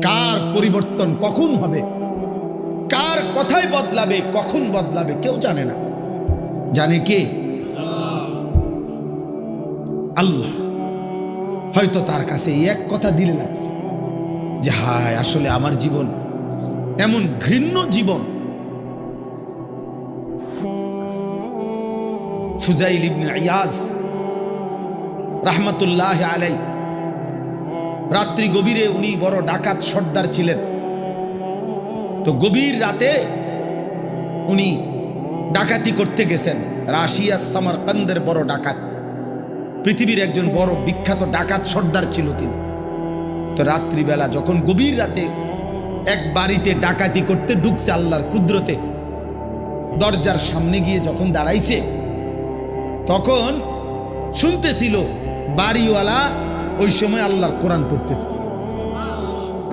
কার পরিবর্তন কখন হবে, কার কথাই বদলাবে, কখন বদলাবে কেউ জানে না। জানে কে? আল্লাহ। হয়তো তার কাছে এক কথা দিলে লাগছে যে হায় আসলে আমার জীবন এমন ঘৃণ্য জীবন। ফুজাইল ইবনে ইয়াজ রাহমাতুল্লাহ আলাই, রাত্রি গভীরে উনি বড় ডাকাত সর্দার ছিলেন। তো গভীর রাতে উনি ডাকাতি করতে গেছেন। রাশিয়া সামারকান্দের বড় ডাকাত, পৃথিবীর একজন বড় বিখ্যাত ডাকাত সর্দার ছিল তিনি। তো রাত্রিবেলা যখন গভীর রাতে এক বাড়িতে ডাকাতি করতে ঢুকছে আল্লাহর কুদরতে, দরজার সামনে গিয়ে যখন দাঁড়াইছে তখন শুনতেছিল বাড়িওয়ালা ওই সময় আল্লাহর কোরআন পড়তেছে।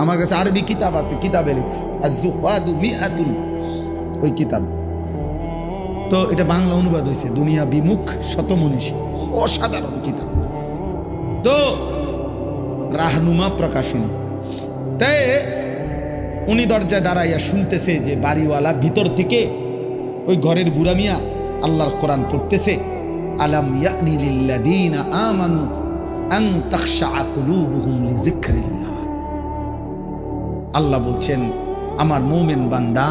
আমার কাছে আরবি কিতাব আছে, কিতাবে লিখছে আজ-জুহাদু মিআতুন, ওই কিতাব। তো এটা বাংলা অনুবাদ হয়েছে দুনিয়া বিমুখ শতমনীষী, অসাধারণ কিতাব। তো রাহনুমা প্রকাশনী। তাই উনি দরজায় দাঁড়াইয়া শুনতেছে যে বাড়িওয়ালা ভিতর থেকে ওই ঘরের বুড়া মিয়া আল্লাহর কোরআন পড়তেছে, আলাম ইয়ানি লিল্লাযীনা আমানু আন তাখশা কুলুবুহুম লিযিকরিল্লাহ। আল্লাহ বলছেন আমার মুমিন বান্দা,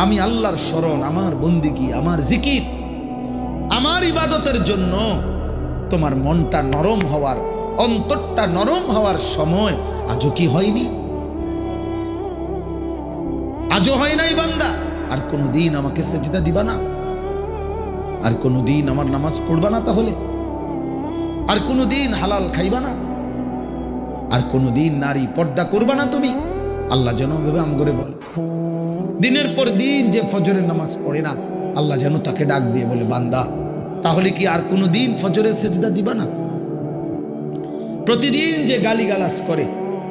আমি আল্লাহর স্মরণ, আমার বন্দিগি, আমার জিকির, আমার ইবাদতের জন্য তোমার মনটা নরম হওয়ার, অন্তরটা নরম হওয়ার সময় আজও কি হয়নি? আজও হয় নাই বান্দা? আর কোনদিন আমাকে সেজদা দিবা না? আর কোনদিন আমার নামাজ পড়বা না? তাহলে আর কোনদিন হালাল খাইবা না? আর কোনদিন নারী পর্দা করবা না তুমি? আল্লাহ যেন ভেবে আম করে বলে, দিনের পর দিন যে ফজরের নামাজ পড়ে না, আল্লাহ যেন তাকে ডাক দিয়ে বলে, বান্দা তাহলে কি আর কোনদিন ফজরের সেজদা দিবা না? প্রতিদিন যে গালিগালাজ করে,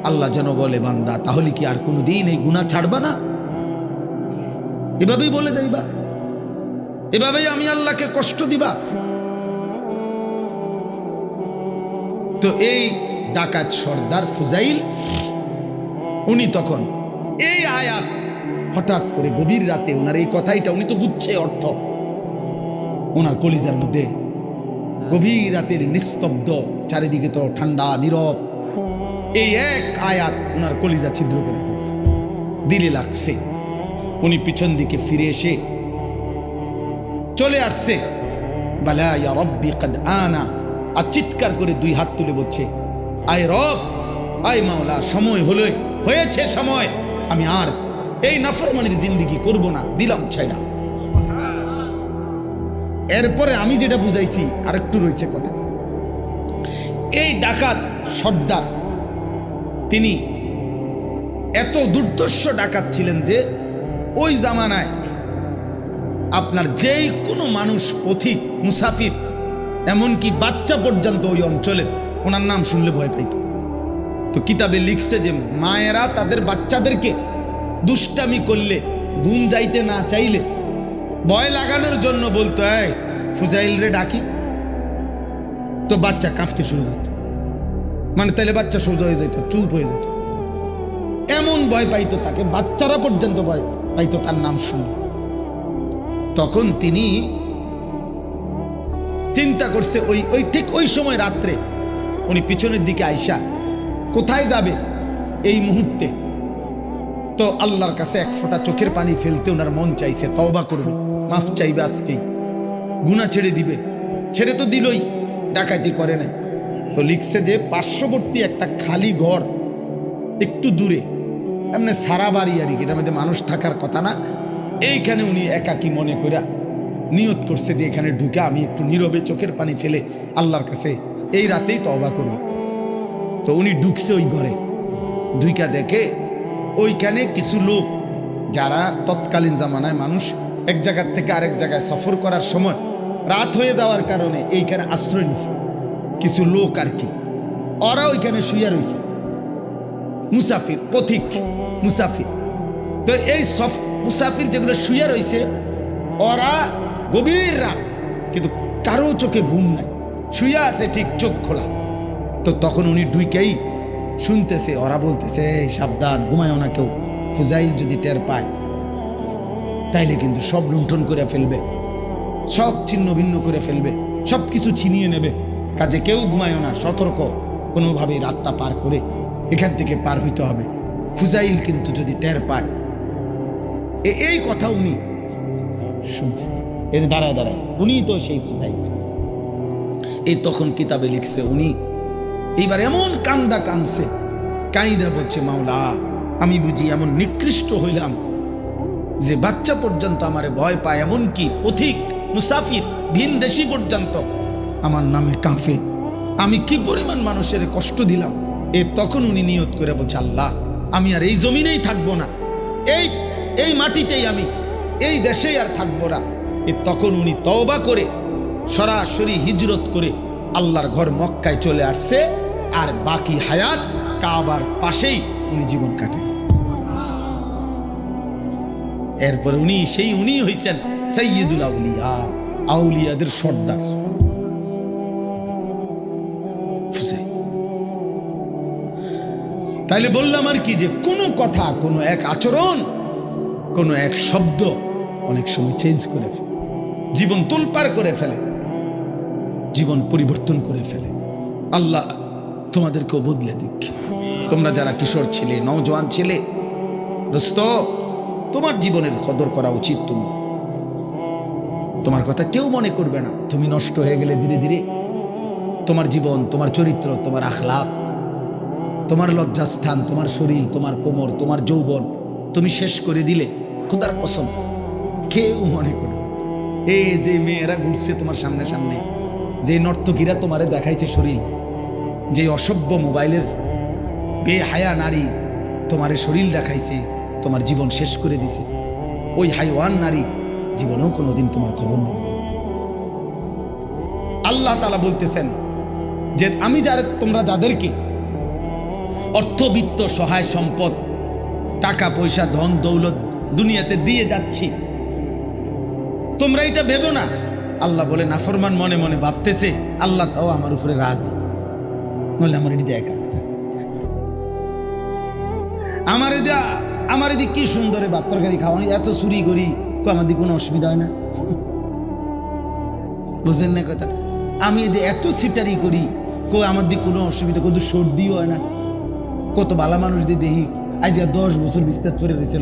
আল্লাহ যেন বলে, বান্দা তাহলে কি আর কোনদিন এই গুনাহ ছাড়বা না? এভাবেই বলে যাইবা, এভাবেই আমি আল্লাহকে কষ্ট দিবা। তো এই ডাকাত সর্দার ফুজাইল, উনি তখন এই আয়াত হঠাৎ করে গভীর রাতে ওনার এই কথাইটা উনি তো বুঝছে অর্থ, ওনার কলিজার মধ্যে গভীর রাতের নিস্তব্ধ, চারিদিকে তো ঠান্ডা নীরব, এই এক আয়াত ওনার কলিজা ছিদ্র করে ফেলছে, দিলে লাগছে। উনি পিছন দিকে ফিরে এসে চলে আসছে, বালা ইয়া রব্বি কদ আনা, আর চিৎকার করে দুই হাত তুলে বলছে, আয় রব, আয় মাওলা, সময় হলো, হয়েছে সময়, আমি আর এই নাফরমানির জিন্দেগি করব না, দিলাম ছাইড়া। এরপরে আমি যেটা বুঝাইছি আরেকটু রয়েছে কথা। এই ডাকাত সর্দার তিনি এত দুর্ধর্ষ ডাকাত ছিলেন যে ওই জামানায় আপনার যেই কোনো মানুষ, পথিক, মুসাফির, এমনকি বাচ্চা পর্যন্ত ওই অঞ্চলের ওনার নাম শুনলে ভয় পাইত। তো কিতাবে লিখছে যে মায়েরা তাদের বাচ্চাদেরকে দুষ্টামি করলে, ঘুম যাইতে না চাইলে ভয় লাগানোর জন্য বলতো, এই ফুজাইল রে ডাকি, তো বাচ্চা কাঁপতে শুরু করত, মানে তাইলে বাচ্চা সোজা হয়ে যেত, চুপ হয়ে যেত, এমন ভয় পাইতো তাকে, বাচ্চারা পর্যন্ত ভয় পাইতো তার নাম শুনলে। তখন তিনি চিন্তা করছে, ওই ঠিক ওই সময় রাত্রে উনি পিছনের দিকে আইসা কোথায় যাবে এই মুহূর্তে, তো আল্লাহর কাছে এক ফোঁটা চোখের পানি ফেলতে ওনার মন চাইছে, তওবা করবে, মাফ চাইবে, আজকেই গুনাহ ছেড়ে দিবে। ছেড়ে তো দিলই, ডাকাতি করে না। তো লিখছে যে পার্শ্ববর্তী একটা খালি ঘর একটু দূরে, এমনি সারা বাড়ি আর কি, এটার মধ্যে মানুষ থাকার কথা না, এইখানে উনি একাকী মনে করে নিয়ত করছে যে এখানে ঢুকে আমি একটু নীরবে চোখের পানি ফেলে আল্লাহর কাছে এই রাতেই তওবা করব। তো উনি ঢুকছে ওই ঘরে, ঢুইকা দেখে ওইখানে কিছু লোক, যারা তৎকালীন জামানায় মানুষ এক জায়গার থেকে আরেক জায়গায় সফর করার সময় রাত হয়ে যাওয়ার কারণে এইখানে আশ্রয় নিছে কিছু লোক আর কি, ওরা ওইখানে শুয়ে রয়েছে, মুসাফির, পথিক মুসাফির। তো এই মুসাফির যেগুলো শুয়ে রয়েছে, ওরা গভীর রাত, কিন্তু কারো চোখে ঘুম নাই, শুয়ে আছে ঠিক চোখ খোলা। তো তখন উনি ঢুকেই শুনতেছে, ওরা বলতেছে এই সাবধান, ঘুমায়ও না কেউ, ফুজাইল যদি টের পায় তাইলে কিন্তু সব লুণ্ঠন করে ফেলবে, সব ছিন্ন ভিন্ন করে ফেলবে, সব কিছু ছিনিয়ে নেবে, কাজে কেউ ঘুমায়ও না, সতর্ক, কোনোভাবেই রাতটা পার করে এখান থেকে পার হইতে হবে। ফুজাইল কিন্তু যদি টের পায়, এই কথা উনি শুনছে, এর দাঁড়ায় দাঁড়ায় উনি তো সেই ফুজাইল। এই তখন কিতাবে লিখছে উনি এইবার এমন কান্দা কানছে, কাইদা বলছে মাওলা আমি বুঝি এমন নিকৃষ্ট হইলাম যে বাচ্চা পর্যন্ত আমারে ভয় পায়, এমনকি পথিক মুসাফির ভিন দেশি পর্যন্ত আমার নামে কাঁফে, আমি কি পরিমাণ মানুষের কষ্ট দিলাম। তখন উনি নিয়ত করে বলছে আল্লাহ আমি আর এই জমিনেই থাকবো না, এই মাটিতেই আমি এই দেশেই আর থাকবো না। তখন উনি তওবা করে সরাসরি হিজরত করে আল্লাহর ঘর মক্কায় চলে আসছে, আর বাকি হায়াত কাবার পাশেই উনি জীবন কাটাইছে। এরপরে উনি হইছেন সাইয়্যিদুল আউলিয়া, আউলিয়াদের সর্দার। তাইলে বললাম আর কি, যে কোনো কথা, কোনো এক আচরণ, কোনো এক শব্দ অনেক সময় চেঞ্জ করে ফেলে, জীবন তোলপাড় করে ফেলে, জীবন পরিবর্তন করে ফেলে। আল্লাহ তোমাদেরকেও বদলে দিক। তোমরা যারা কিশোর ছিলে, নওজোয়ান ছিলে, দোস্ত তোমার জীবনের কদর করা উচিত। তোমার কথা কেউ মনে করবে না, তুমি নষ্ট হয়ে গেলে ধীরে ধীরে তোমার জীবন, তোমার চরিত্র, তোমার আখলাক, তোমার লজ্জাস্থান, তোমার শরীর, তোমার কোমর, তোমার যৌবন তুমি শেষ করে দিলে, খোদার কসম কেউ মনে করবে। এই যে মেয়েরা ঘুরছে তোমার সামনে সামনে, যে নর্তকীরা তোমারে দেখাইছে শরীর, যে অসভ্য মোবাইলের বেহায়া নারী তোমারে শরীর দেখাইছে, তোমার জীবন শেষ করে দিছে, ওই হাইওয়ান নারী জীবনেও কোনোদিন তোমার খবর নেই। আল্লাহ তাআলা বলতেছেন যে আমি তোমরা যাদেরকে অর্থবিত্ত, সহায় সম্পদ, টাকা পয়সা, ধন দৌলত দুনিয়াতে দিয়ে যাচ্ছি, তোমরা এটা ভেবো না। আল্লাহ বলে নাফরমান মনে মনে ভাবতেছে আল্লাহ তাও আমার উপরে রাজি, নইলে আমার এটি দেখা, আমার এদিকে কি সুন্দর ভাত তরকারি খাওয়া, এত চুরি করি, আমার দিকে কোনো অসুবিধা হয় না, বুঝেন না কথা? আমি এত সিটারি করি, আমার দিকে কোনো অসুবিধা, কত সর্দিও হয় না, কত ভালো মানুষ দিয়ে দেখি আজ 10 বছর বিস্তার করে রয়েছে,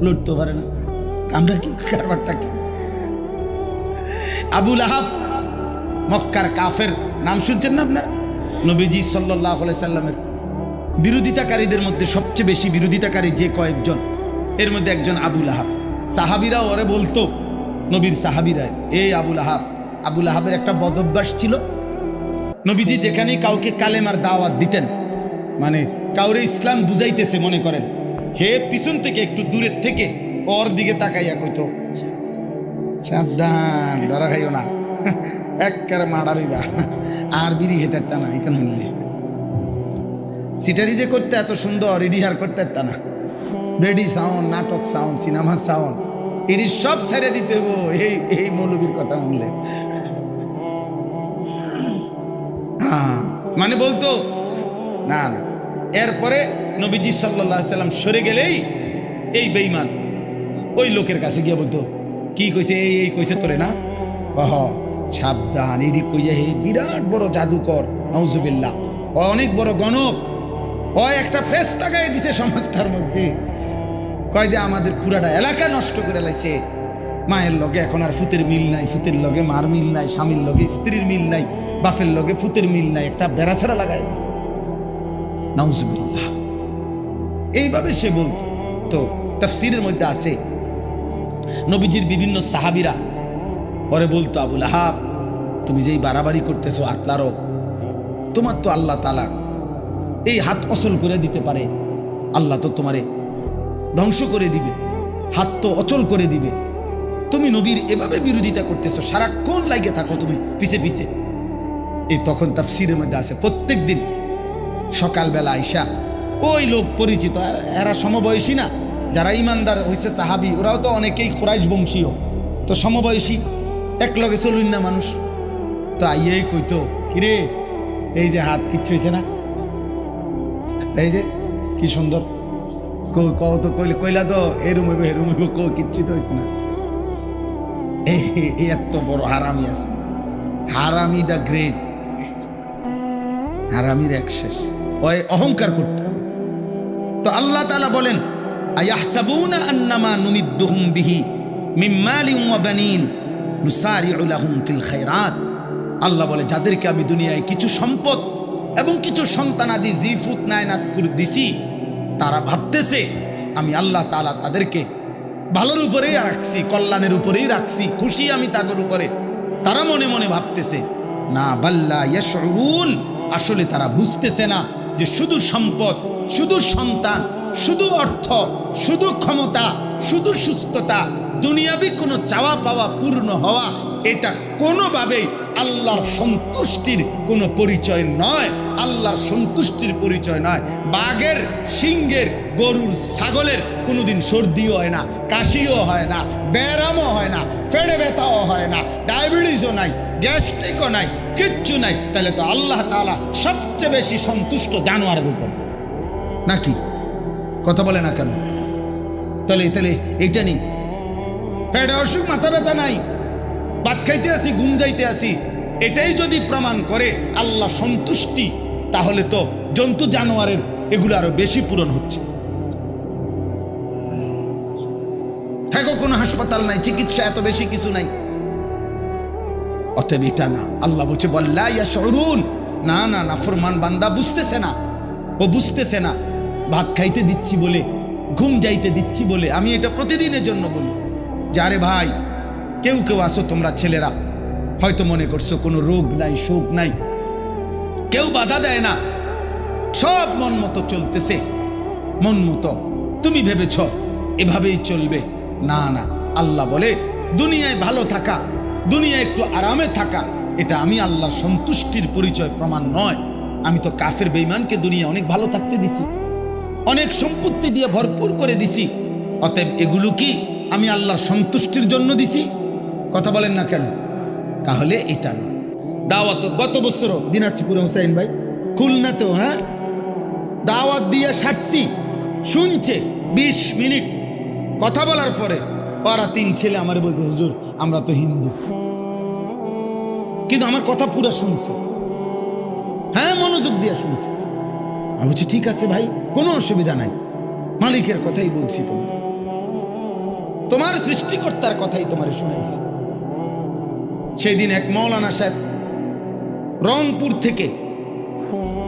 লড়তেও পারে না, আমরা কি কারবারটা কি? আবু লাহাব মক্কার কাফের, নাম শুনছেন না আপনার? নবীজি সাল্লাল্লাহু আলাইহি সাল্লামের বিরোধিতাকারীদের মধ্যে সবচেয়ে বেশি বিরোধিতাকারী যে কয়েকজন, এর মধ্যে একজন আবু লাহাব। সাহাবীরা ওরে বলতো, নবীর সাহাবীরা, এই আবু লাহাব। আবু লাহাবের একটা বদঅভ্যাস ছিল, নবীজি যেখানে কাউকে কালেমার দাওয়াত দিতেন, মানে কাউরে ইসলাম বুঝাইতেছে মনে করেন, হে পিছন থেকে একটু দূরের থেকে ওর দিকে তাকাইয়া কইতো সাবধান, ধরা খাইও না, একেবারে মারা রইবা, আর বিড়ি খেতে পারত না, এখানে সিটারি যে করতে এত সুন্দর, ইডিহার করতে পারত না, রেডি সাউন্ড, নাটক সাউন্ড, সিনেমা সাউন্ড, এটি সব ছেড়ে দিতে হইব এই মৌলবীর কথা শুনলে। হ্যাঁ, মানে বলতো না না। এরপরে নবীজি সাল্লাল্লাহু আলাইহি সাল্লাম সরে গেলেই এই বেঈমান ওই লোকের কাছে গিয়ে বলতো, কি কইছে, এই কইছে তোরে না, সাবধান, এডি কইয়া হে বিরাট বড় জাদুকর, নাউজুবিল্লাহ, অনেক বড় গণক, একটা ফেরেশতা গায়ে দিছে সমাজটার মধ্যে, কয় যে আমাদের পুরাটা এলাকা নষ্ট করে লাইছে, মায়ের লগে এখন আর ফুতের মিল নাই, ফুতের লগে মার মিল নাই, স্বামীর লগে স্ত্রীর মিল নাই, বাপের লগে ফুতের মিল নাই, একটা বেড়াছাড়া লাগাই দিছে, নাউজুবিল্লাহ। এইভাবে সে বলতো। তো তাফসীরের মধ্যে আছে নবীজির বিভিন্ন সাহাবীরা ওরে বলতো, আবু লাহাব তুমি যেই বাড়াবাড়ি করতেছো আতলারও, তোমার তো আল্লাহ তাআলা এই হাত অচল করে দিতে পারে, আল্লাহ তো তোমারে ধ্বংস করে দিবে, হাত তো অচল করে দিবে, তুমি নবীর এভাবে বিরোধিতা করতেছো, সারাক্ষণ লাগে থাকো তুমি পিছে পিছে। এই তখন তাফসীরের মধ্যে আছে প্রত্যেক দিন সকালবেলা আইসা ওই লোক পরিচিত, এরা সমবয়সী না, যারা ইমানদার হয়েছে সাহাবী, ওরাও তো অনেকেই কুরাইশ বংশীয়, তো সমবয়সী, এক লগে চলুন না মানুষ, তো আইয়েই কইতো, কিরে এই যে হাত কিচ্ছু হয়েছে না, এই যে কি সুন্দর কত কইলা তো এরুম হইব এরুম হইব, কিচ্ছু তো হয়েছে না। এই এত বড় হারামি আছে, হারামি দ্য গ্রেট, হারামির এক শেষ, ওই অহংকার করতে। তো আল্লাহ তাআলা বলেন আয়াহসাবুনা আন্নামা নুমিদ্দুহুম বিহি মিন মালিন ওয়া বানিন নুসারিউ লাহুম ফিল খায়রাত। আল্লাহ বলে যাদেরকে আমি দুনিয়ায় কিছু সম্পদ এবং কিছু সন্তানাদি জিফুত নায়নাত করে দিছি, তারা ভাবতেছে আমি আল্লাহ তাআলা তাদেরকে ভালোর উপরেই রাখছি, কল্যাণের উপরেই রাখছি, খুশি আমি তাদের উপরে। তারা মনে মনে ভাবতেছে না, বাল্লা ইয়াশউরুন, আসলে তারা বুঝতেছে না যে শুধু সম্পদ, শুধু সন্তান, শুধু অর্থ, শুধু ক্ষমতা, শুধু সুস্থতা, দুনিয়াবি কোনো চাওয়া পাওয়া পূর্ণ হওয়া, এটা কোনোভাবেই আল্লাহর সন্তুষ্টির কোনো পরিচয় নয়। আল্লাহর সন্তুষ্টির পরিচয় নয়। বাঘের, সিংহের, গরুর, ছাগলের কোনোদিন সর্দিও হয় না, কাশিও হয় না, ব্যায়ামও হয় না, ফেড়ে ব্যথাও হয় না, ডায়াবেটিসও নাই, গ্যাস্ট্রিকও নাই, কিচ্ছু নাই। তাহলে তো আল্লাহ তাআলা সবচেয়ে বেশি সন্তুষ্ট জানোয়ারের উপর, নাকি? কথা বলে না কেন? তাহলে এইটা নেই, পেটে অসুখ, মাথা ব্যথা নাই, ভাত খাইতে আসি, ঘুম যাইতে আসি, এটাই যদি প্রমাণ করে আল্লাহ সন্তুষ্টি, তাহলে তো জন্তু জানোয়ারের এগুলো আরো বেশি পূরণ হচ্ছে। হ্যাঁ, কোনো হাসপাতাল নাই, চিকিৎসা এত বেশি কিছু নাই। অতএব এটা না, আল্লাহ বলছে বল্লা ইয়াশউরুন, না না, নাফরমান বান্দা বুঝতেছে না, ও বুঝতেছে না। ভাত খাইতে দিচ্ছি বলে, ঘুম যাইতে দিচ্ছি বলে আমি এটা প্রতিদিনের জন্য বলি যে আরে ভাই, কেউ কেউ আসো তোমরা ছেলেরা, হয়তো মনে করছো কোনো রোগ নাই, শোক নাই, কেউ বাধা দেয় না, সব মন মতো চলতেছে, মন মতো তুমি ভেবেছ এভাবেই চলবে। না না, আল্লাহ বলে দুনিয়ায় ভালো থাকা, দুনিয়ায় একটু আরামে থাকা, এটা আমি আল্লাহর সন্তুষ্টির পরিচয় প্রমাণ নয়। আমি তো কাফের বেঈমানকে দুনিয়া অনেক ভালো থাকতে দিছি, অনেক সম্পত্তি দিয়ে ভরপুর করে দিছি। অতএব এগুলো কি আমি আল্লাহর সন্তুষ্টির জন্য দিছি? কথা বলেন না কেন? তাহলে এটা না। দাওয়াত গত বছর দিনাজপুরে হোসেন ভাই খুলনাতেও, হ্যাঁ, দাওয়াত দিয়ে সারছি, শুনছে 20 মিনিট কথা বলার পরে ওরা 3 ছেলে আমার বলতে, হুজুর আমরা তো হিন্দু, কিন্তু আমার কথা পুরো শুনছে, হ্যাঁ, মনোযোগ দিয়ে শুনছে। আমি বলছি ঠিক আছে ভাই, কোনো অসুবিধা নাই, মালিকের কথাই বলছি, তোমার সৃষ্টিকর্তার কথাই তোমারে শুনাইছি। সেই দিন এক মাওলানা সাহেব রংপুর থেকে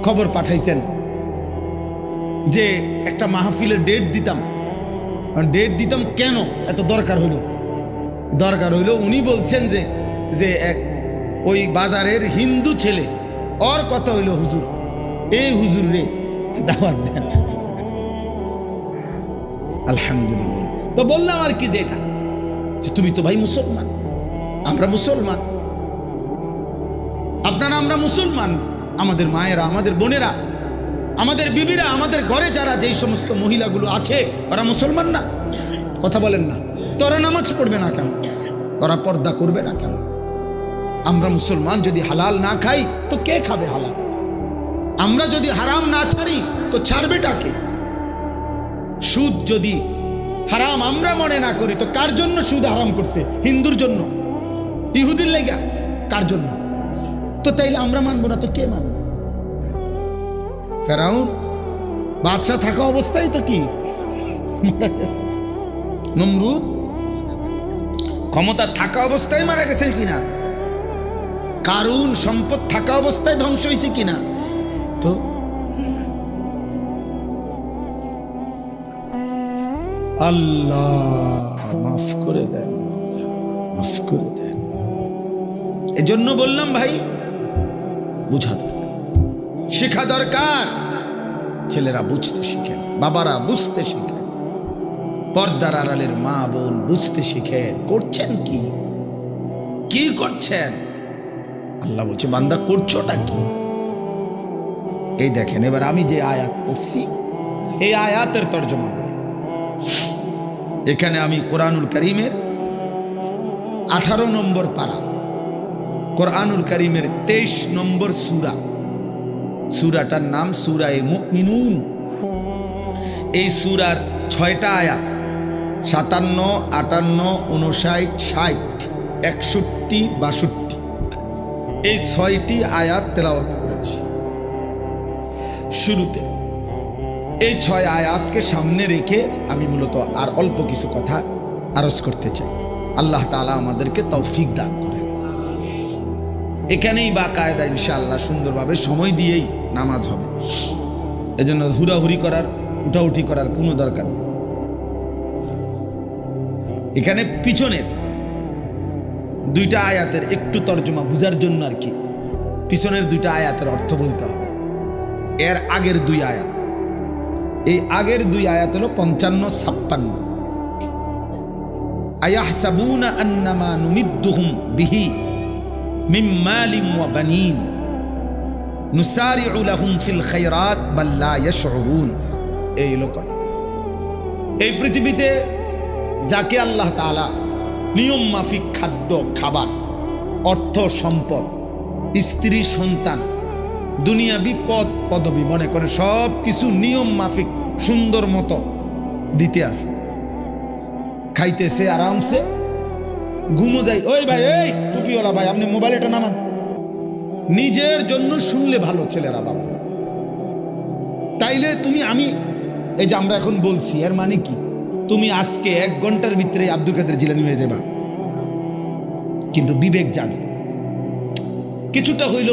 খবর পাঠাইছেন যে একটা মাহফিলের ডেট দিতাম কেন এত দরকার হইল, উনি বলছেন যে এক ওই বাজারের হিন্দু ছেলে, ওর কথা হইল হুজুর, এই হুজুর রে দাওয়াত দেন। আলহামদুলিল্লাহ। তো বললাম আর কি, যে এটা যে তুমি তো ভাই মুসলমান, আমরা মুসলমান, আপনারা আমরা মুসলমান, আমাদের মায়েরা, আমাদের বোনেরা, আমাদের বিবিরা, আমাদের ঘরে যারা যেই সমস্ত মহিলাগুলো আছে ওরা মুসলমান না? কথা বলেন না? তো ওরা নামাজ পড়বে না কেন? ওরা পর্দা করবে না কেন? আমরা মুসলমান যদি হালাল না খাই তো কে খাবে হালাল? আমরা যদি হারাম না ছাড়ি তো ছাড়বেটাকে? সুদ যদি হারাম আমরা মনে না করি তো কার জন্য সুদ হারাম করছে? হিন্দুর জন্য, ইহুদির লেগা, কার জন্য? তো তাইলে আমরা মানবো না তো কে মানবে? ফেরাউন বাদশা থাকা অবস্থায় তো কি নমরুদ ক্ষমতা থাকা অবস্থায় মারা গেছে কিনা? কারুন সম্পদ থাকা অবস্থায় ধ্বংস হয়েছে কিনা? তো আল্লাহ মাফ করে দেন, মাফ করে দেন। এজন্য বললাম ভাই, বুঝা দরকার, শেখা দরকার। ছেলেরা বুঝতে শিখেন, বাবারা বুঝতে শিখেন, পর্দার আড়ালের মা বোন বুঝতে শিখেন। করছেন কি করছেন? আল্লাহ বলছে বান্দা করছোটা কি? এই দেখেন, এবার আমি যে আয়াত পড়ছি এই আয়াতের তর্জমা। এখানে আমি কোরআনুল কারীমের 18 নম্বর পারা, কোরআনুল কারীমের 23 নম্বর সূরা, সূরাটার নাম সূরায়ে মুমিনুন। এই সূরার 6টা আয়াত 57, 58, 59, 60, 61, 62 এই 6টি আয়াত তেলাওয়াত করেছি শুরুতে। এই 6 আয়াতকে সামনে রেখে আমি মূলত আর অল্প কিছু কথা আরজ করতে চাই। আল্লাহ তাআলা আমাদেরকে তৌফিক দান করেন। এখানেই বাকায়দা ইনশাআল্লাহ সুন্দরভাবে সময় দিয়েই নামাজ হবে, এজন্য হুড়াহুড়ি করার উঠাউঠি করার কোনো দরকার নেই। এখানে পিছনের 2টা আয়াতের একটু তর্জমা বুঝার জন্য আর কি পিছনের 2টা আয়াতের অর্থ বলতে হবে। এর আগের 2 আয়াত, এই আগের 2 আয়াত হলো 55, 56। আয়াহসাবুনা আন্নামা নুমিদ্দুহুম বিহি মিন মালিন ওয়া বানিন নুসারিউ লাহুম ফিল খায়রাত বাল লা ইয়াশউরুন। এই লোক এই পৃথিবীতে যাকে আল্লাহ তাআলা নিয়ম মাফিক খাদ্য খাবার, অর্থ সম্পদ, স্ত্রী সন্তান, দুনিয়াবি পদ পদবি মনে করে সব কিছু নিয়ম মাফিক সুন্দর মতো দিতে আছে, খাইতেছে আরামসে, ঘুমো যাই। ওই ভাই, এই টুপিওয়ালা ভাই, আপনি মোবাইলটা নামান। নিজের জন্য শুনলে ভালো ছেলেরা বাবা, তাইলে তুমি আমি এই যে আমরা এখন বলছি এর মানে কি, তুমি আজকে 1 ঘন্টার ভিতরে আব্দুল কাদের জিলানী হয়ে যাবা, কিন্তু বিবেক জাগে কিছুটা হইল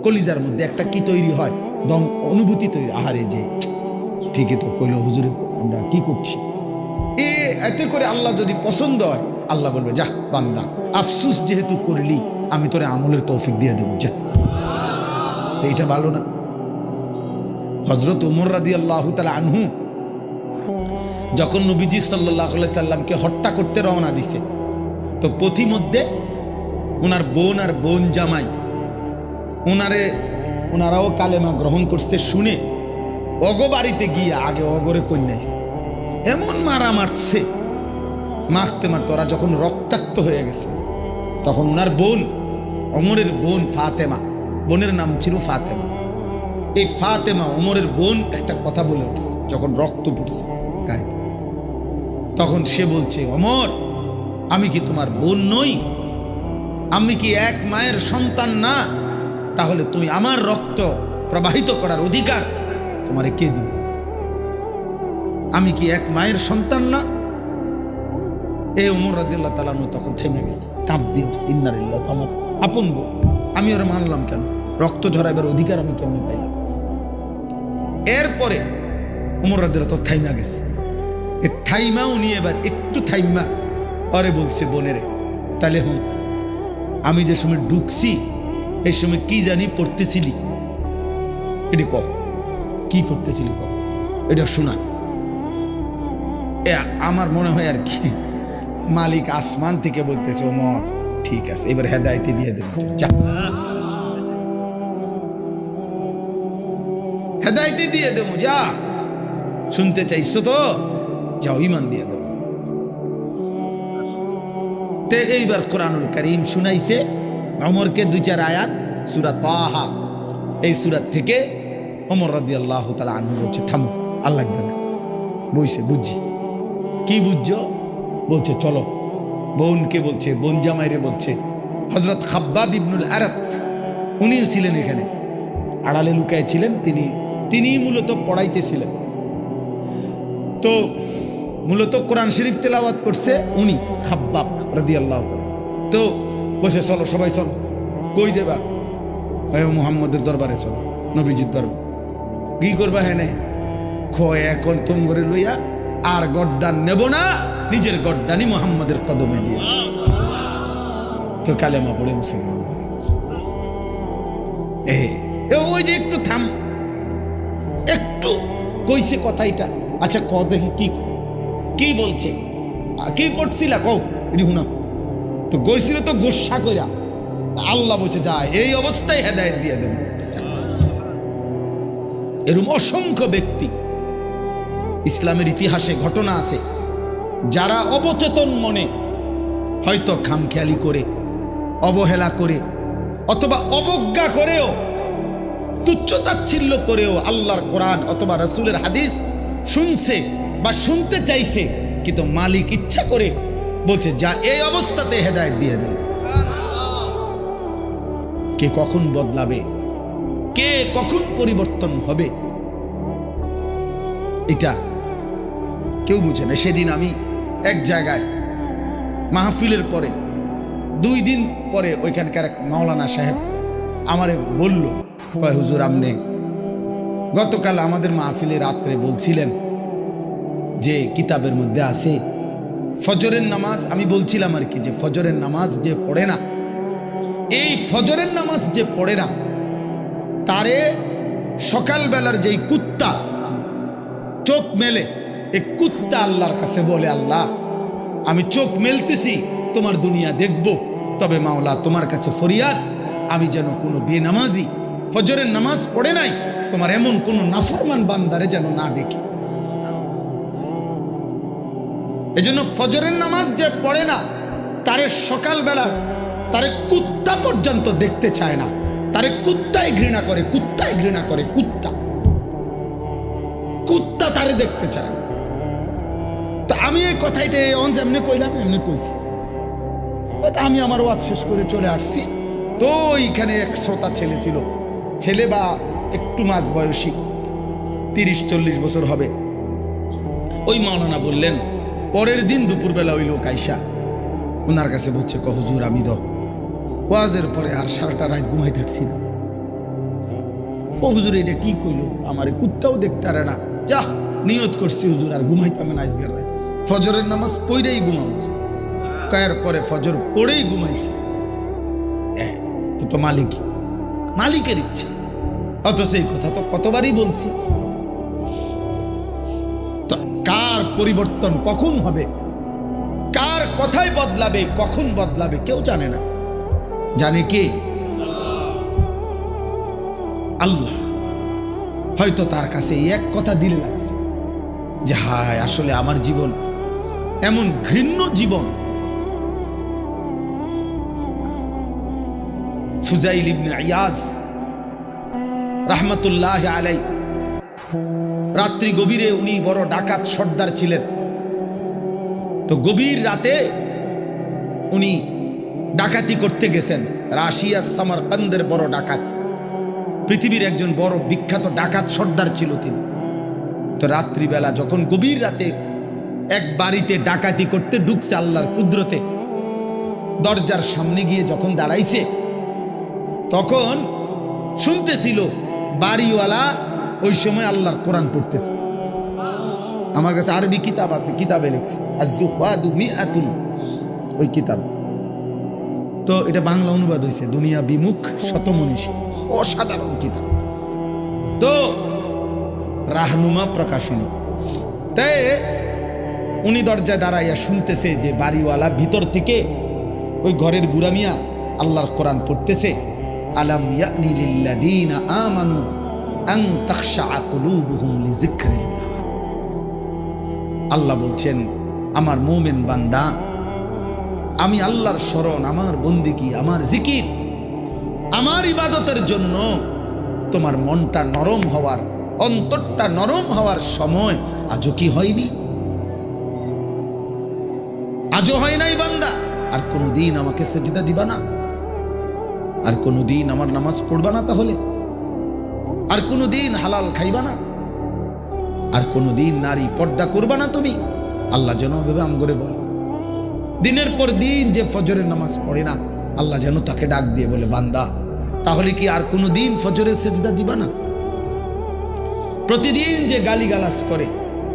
কলিজার মধ্যে একটা কি তৈরি হয়, দম অনুভূতি তৈরি। আহারে যে ঠিকই তো কইল হুজুরে, আমরা কি করছি। এতে করে আল্লাহ যদি পছন্দ হয়, আল্লাহ বলবে যা বান্দা, আফসুস যেহেতু করলি আমি তোরে আমলের তৌফিক দিয়ে দেবো, যা। তো এটা ভালো না? হযরত উমর রাদিয়াল্লাহু তাআলা আনহু যখন নবীজি সাল্লাল্লাহু আলাইহি সাল্লামকে হত্যা করতে রওনা দিছে, তো পথিমধ্যে ওনার বোন আর বোন জামাই ওনারাও কালেমা গ্রহণ করছে শুনে অগবাড়িতে গিয়ে আগে অগরে কন্যাইছে, এমন মারা মারছে, মারতে মারতে ওরা যখন রক্তাক্ত হয়ে গেছে, তখন ওনার বোন, ওমরের বোন ফাতেমা, বোনের নাম ছিল ফাতেমা, এই ফাতেমা ওমরের বোন একটা কথা বলে উঠছে যখন রক্ত পড়ছে গায়ে, তখন সে বলছে, ওমর আমি কি তোমার বোন নই? আমি কি এক মায়ের সন্তান না? তাহলে তুমি আমার রক্ত প্রবাহিত করার অধিকার তোমারে কে দিবে? আমি কি এক মায়ের সন্তান না? এই ওমর রাদিয়াল্লাহু তাআলা তখন থেমে গেছে, কাঁপ দিয়ে উঠছে, ইন্নালিল্লাহি, আমার আপন বোন, আমি ওরা মানলাম কেন? রক্ত ঝরাইবার অধিকার আমি কেমন পাইলাম? এরপরে ওমর রাদিয়াল্লাহু থাইমা গেছে। এ থাইমা উনি এবার একটু থাইমা আরে বলছে, বোনেরে তাহলে হুম, আমি যে সময় ঢুকছি এই সময় কি জানি পড়তেছিলি, এটি কর, কি পড়তেছিলি কর, এটা শোনা। আমার মনে হয় আর কি মালিক আসমান থেকে বলতেছে, ওমর ঠিক আছে, এবার হেদায়েত দিয়ে দেব, হেদায়েত দিয়ে দেব, যা শুনতে চাইছো তো যাও, ঈমান দিয়ে দেব। তে এইবার কোরআনুল কারীম শুনাইছে ওমরকে 2-4 আয়াত সূরা তাহা, এই সূরা থেকে ওমর রাদিয়াল্লাহু তাআলা আনহু বলছে, থামো, আল্লাহ লাগবে না, বইছে বুঝছি। কি বুঝছো? বলছে চলো। বোনকে বলছে, বোন জামাইরে বলছে। হযরত খাব্বাব ইবনুল আরাত উনিও ছিলেন এখানে, আড়ালে লুকায় ছিলেন, তিনি মূলত পড়াইতেছিলেন। তো মূলত কোরআন শরীফ তেলাওয়াত করছে উনি, খাব্বাব রাদিয়াল্লাহু তাআলা। তো বসে চলো সবাই চলো, কই যাবা? মুহাম্মদের দরবারে চলো, নবীজির দরবার। কি করবা? হ্যাঁ খয় এখন তুম করে লইয়া আর গর্দান নেব না, নিজের গর্দানি মুহাম্মদের কদমে দিয়ে। তো কালেমা পড়ে মুসলমান। ওই যে একটু থাম, একটু কইছে কথা এটা, আচ্ছা ক দেখি কি বলছে, কি পড়ছিলা কও এটি শুনা। তো গইছিল তো গোসা কইরা, আল্লাহ বলছে যায় এই অবস্থায় হেদায়েত দিয়ে দেব। এরকম অসংখ্য ব্যক্তি ইসলামের ইতিহাসে ঘটনা আছে, যারা অবচেতন মনে হয়তো খামখেয়ালি করে, অবহেলা করে অথবা অবজ্ঞা করেও তুচ্ছতাচ্ছিল্য করেও আল্লাহর কোরআন অথবা রাসূলের হাদিস শুনছে বা শুনতে চাইছে, কিন্তু মালিক ইচ্ছা করে বলছে যা এই অবস্থাতে হেদায়েত দিয়ে দিল। কে কখন বদলাবে, কে কখন পরিবর্তন হবে, এটা কেউ বুঝে না। সেদিন আমি এক জায়গায় মাহফিলের পরে 2 দিন পরে ওইখানকার এক মাওলানা সাহেব আমারে বলল, কয় হুজুর আপনি গতকাল আমাদের মাহফিলে রাত্রে বলছিলেন যে কিতাবের মধ্যে আছে ফজরের নামাজ, আমি বলছিলাম আর কি যে ফজরের নামাজ যে পড়ে না, এই ফজরের নামাজ যে পড়ে না তারে সকালবেলার যেই কুত্তা চোখ মেলে, এই কুত্তা আল্লাহর কাছে বলে আল্লাহ আমি চোখ মেলতেছি তোমার দুনিয়া দেখব, তবে মাওলা তোমার কাছে ফরিয়াদ আমি যেন কোনো বেনামাজি ফজরের নামাজ পড়ে নাই তোমার এমন কোনো নাফরমান বান্দারে যেন না দেখি। এজন্য ফজরের নামাজ যে পড়ে না তারে সকালবেলা তারে কুত্তা পর্যন্ত দেখতে চায় না, তারে কুত্তাই ঘৃণা করে, কুত্তাই ঘৃণা করে, কুত্তা কুত্তা তারে দেখতে চায় না। তো আমি এই কথাইটা এমনি কইলাম, এমনি কইছি, আমি আমার ওয়াজ শেষ করে চলে আসছি। তো এইখানে এক শ্রোতা ছেলে ছিল, ছেলে বা একটু মাঝ বয়সী 30-40 বছর হবে। ওই মাওলানা বললেন, পরের দিন দুপুরবেলা ওই লোক আইসা ওনার কাছে বলছে হুজুর আমি তো ওয়াজের পরে আর সারাটা রাত ঘুমাইতে পারছি না। ও হুজুর এটা কি কইলো, আমার কুত্তাও দেখতে পারে না, যা নিয়ত করছি হুজুর আর ঘুমাইতাম না আজকের রাত, ফজরের নামাজ পড়েই ঘুমাচ্ছে। কায়ের পরে ফজর পড়েই ঘুমাইছে। তো মালিকের ইচ্ছা, অত সেই কথা তো কতবারই বলছি। তো কার পরিবর্তন কখন হবে, কার কথাই বদলাবে, কখন বদলাবে কেউ জানে না, জানে কে? আল্লাহ। হয়তো তার কাছে এক কথা দিলে লাগছে যে হায় আসলে আমার জীবন এমন ঘৃণ্য জীবন। ফুজাইল ইবনে ইয়াজ রাহমাতুল্লাহ আলাই, রাত্রি গভীরে উনি বড় ডাকাত সর্দার ছিলেন। তো গভীর রাতে উনি ডাকাতি করতে গেছেন। রাশিয়া সামারকান্দের বড় ডাকাত, পৃথিবীর একজন বড় বিখ্যাত ডাকাত সর্দার ছিল তিনি। তো রাত্রিবেলা যখন গভীর রাতে এক বাড়িতে ডাকাতি করতে ঢুকছে আল্লাহর কুদরতে, দরজার সামনে গিয়ে যখন দাঁড়াইছে তখন শুনতেছিল বাড়িওয়ালা ওই সময় আল্লাহর কোরআন পড়তেছে। আমার কাছে আরবি কিতাব আছে, কিতাবে লিখছে আজ-জুহাদু মিআতুন, ওই কিতাব। তো এটা বাংলা অনুবাদ হয়েছে দুনিয়া বিমুখ শতমনীষী, অসাধারণ কিতাব। তো রাহনুমা প্রকাশনী। তাই উনি দরজায় দাঁড়াইয়া শুনতেছে যে বাড়িওয়ালা ভিতর থেকে ওই ঘরের বুড়া মিয়া আল্লাহর কোরআন পড়তেছে, আলাম ইয়ানি লিল্লাযীনা আমানু আন তাখশা কুলুবুহুম লিযিকরিল্লাহ। আল্লাহ বলছেন আমার মুমিন বান্দা, আমি আল্লাহর শরণ, আমার বন্দেগী, আমার জিকির, আমার ইবাদতের জন্য তোমার মনটা নরম হওয়ার, অন্তরটা নরম হওয়ার সময় আজও কি হয়নি? আজও হয় নাই বান্দা? আর কোনদিন আমাকে সেজদা দিবা না? আর কোনদিন আমার নামাজ পড়বা না? তাহলে আর কোনদিন হালাল খাইবা না? আর কোনদিন নারী পর্দা করবা না তুমি? আল্লাহ যেন ভেবে আম করে বলে, দিনের পর দিন যে ফজরের নামাজ পড়ে না, আল্লাহ যেন তাকে ডাক দিয়ে বলে, বান্দা তাহলে কি আর কোনদিন ফজরের সেজদা দিবা না? প্রতিদিন যে গালিগালাজ করে,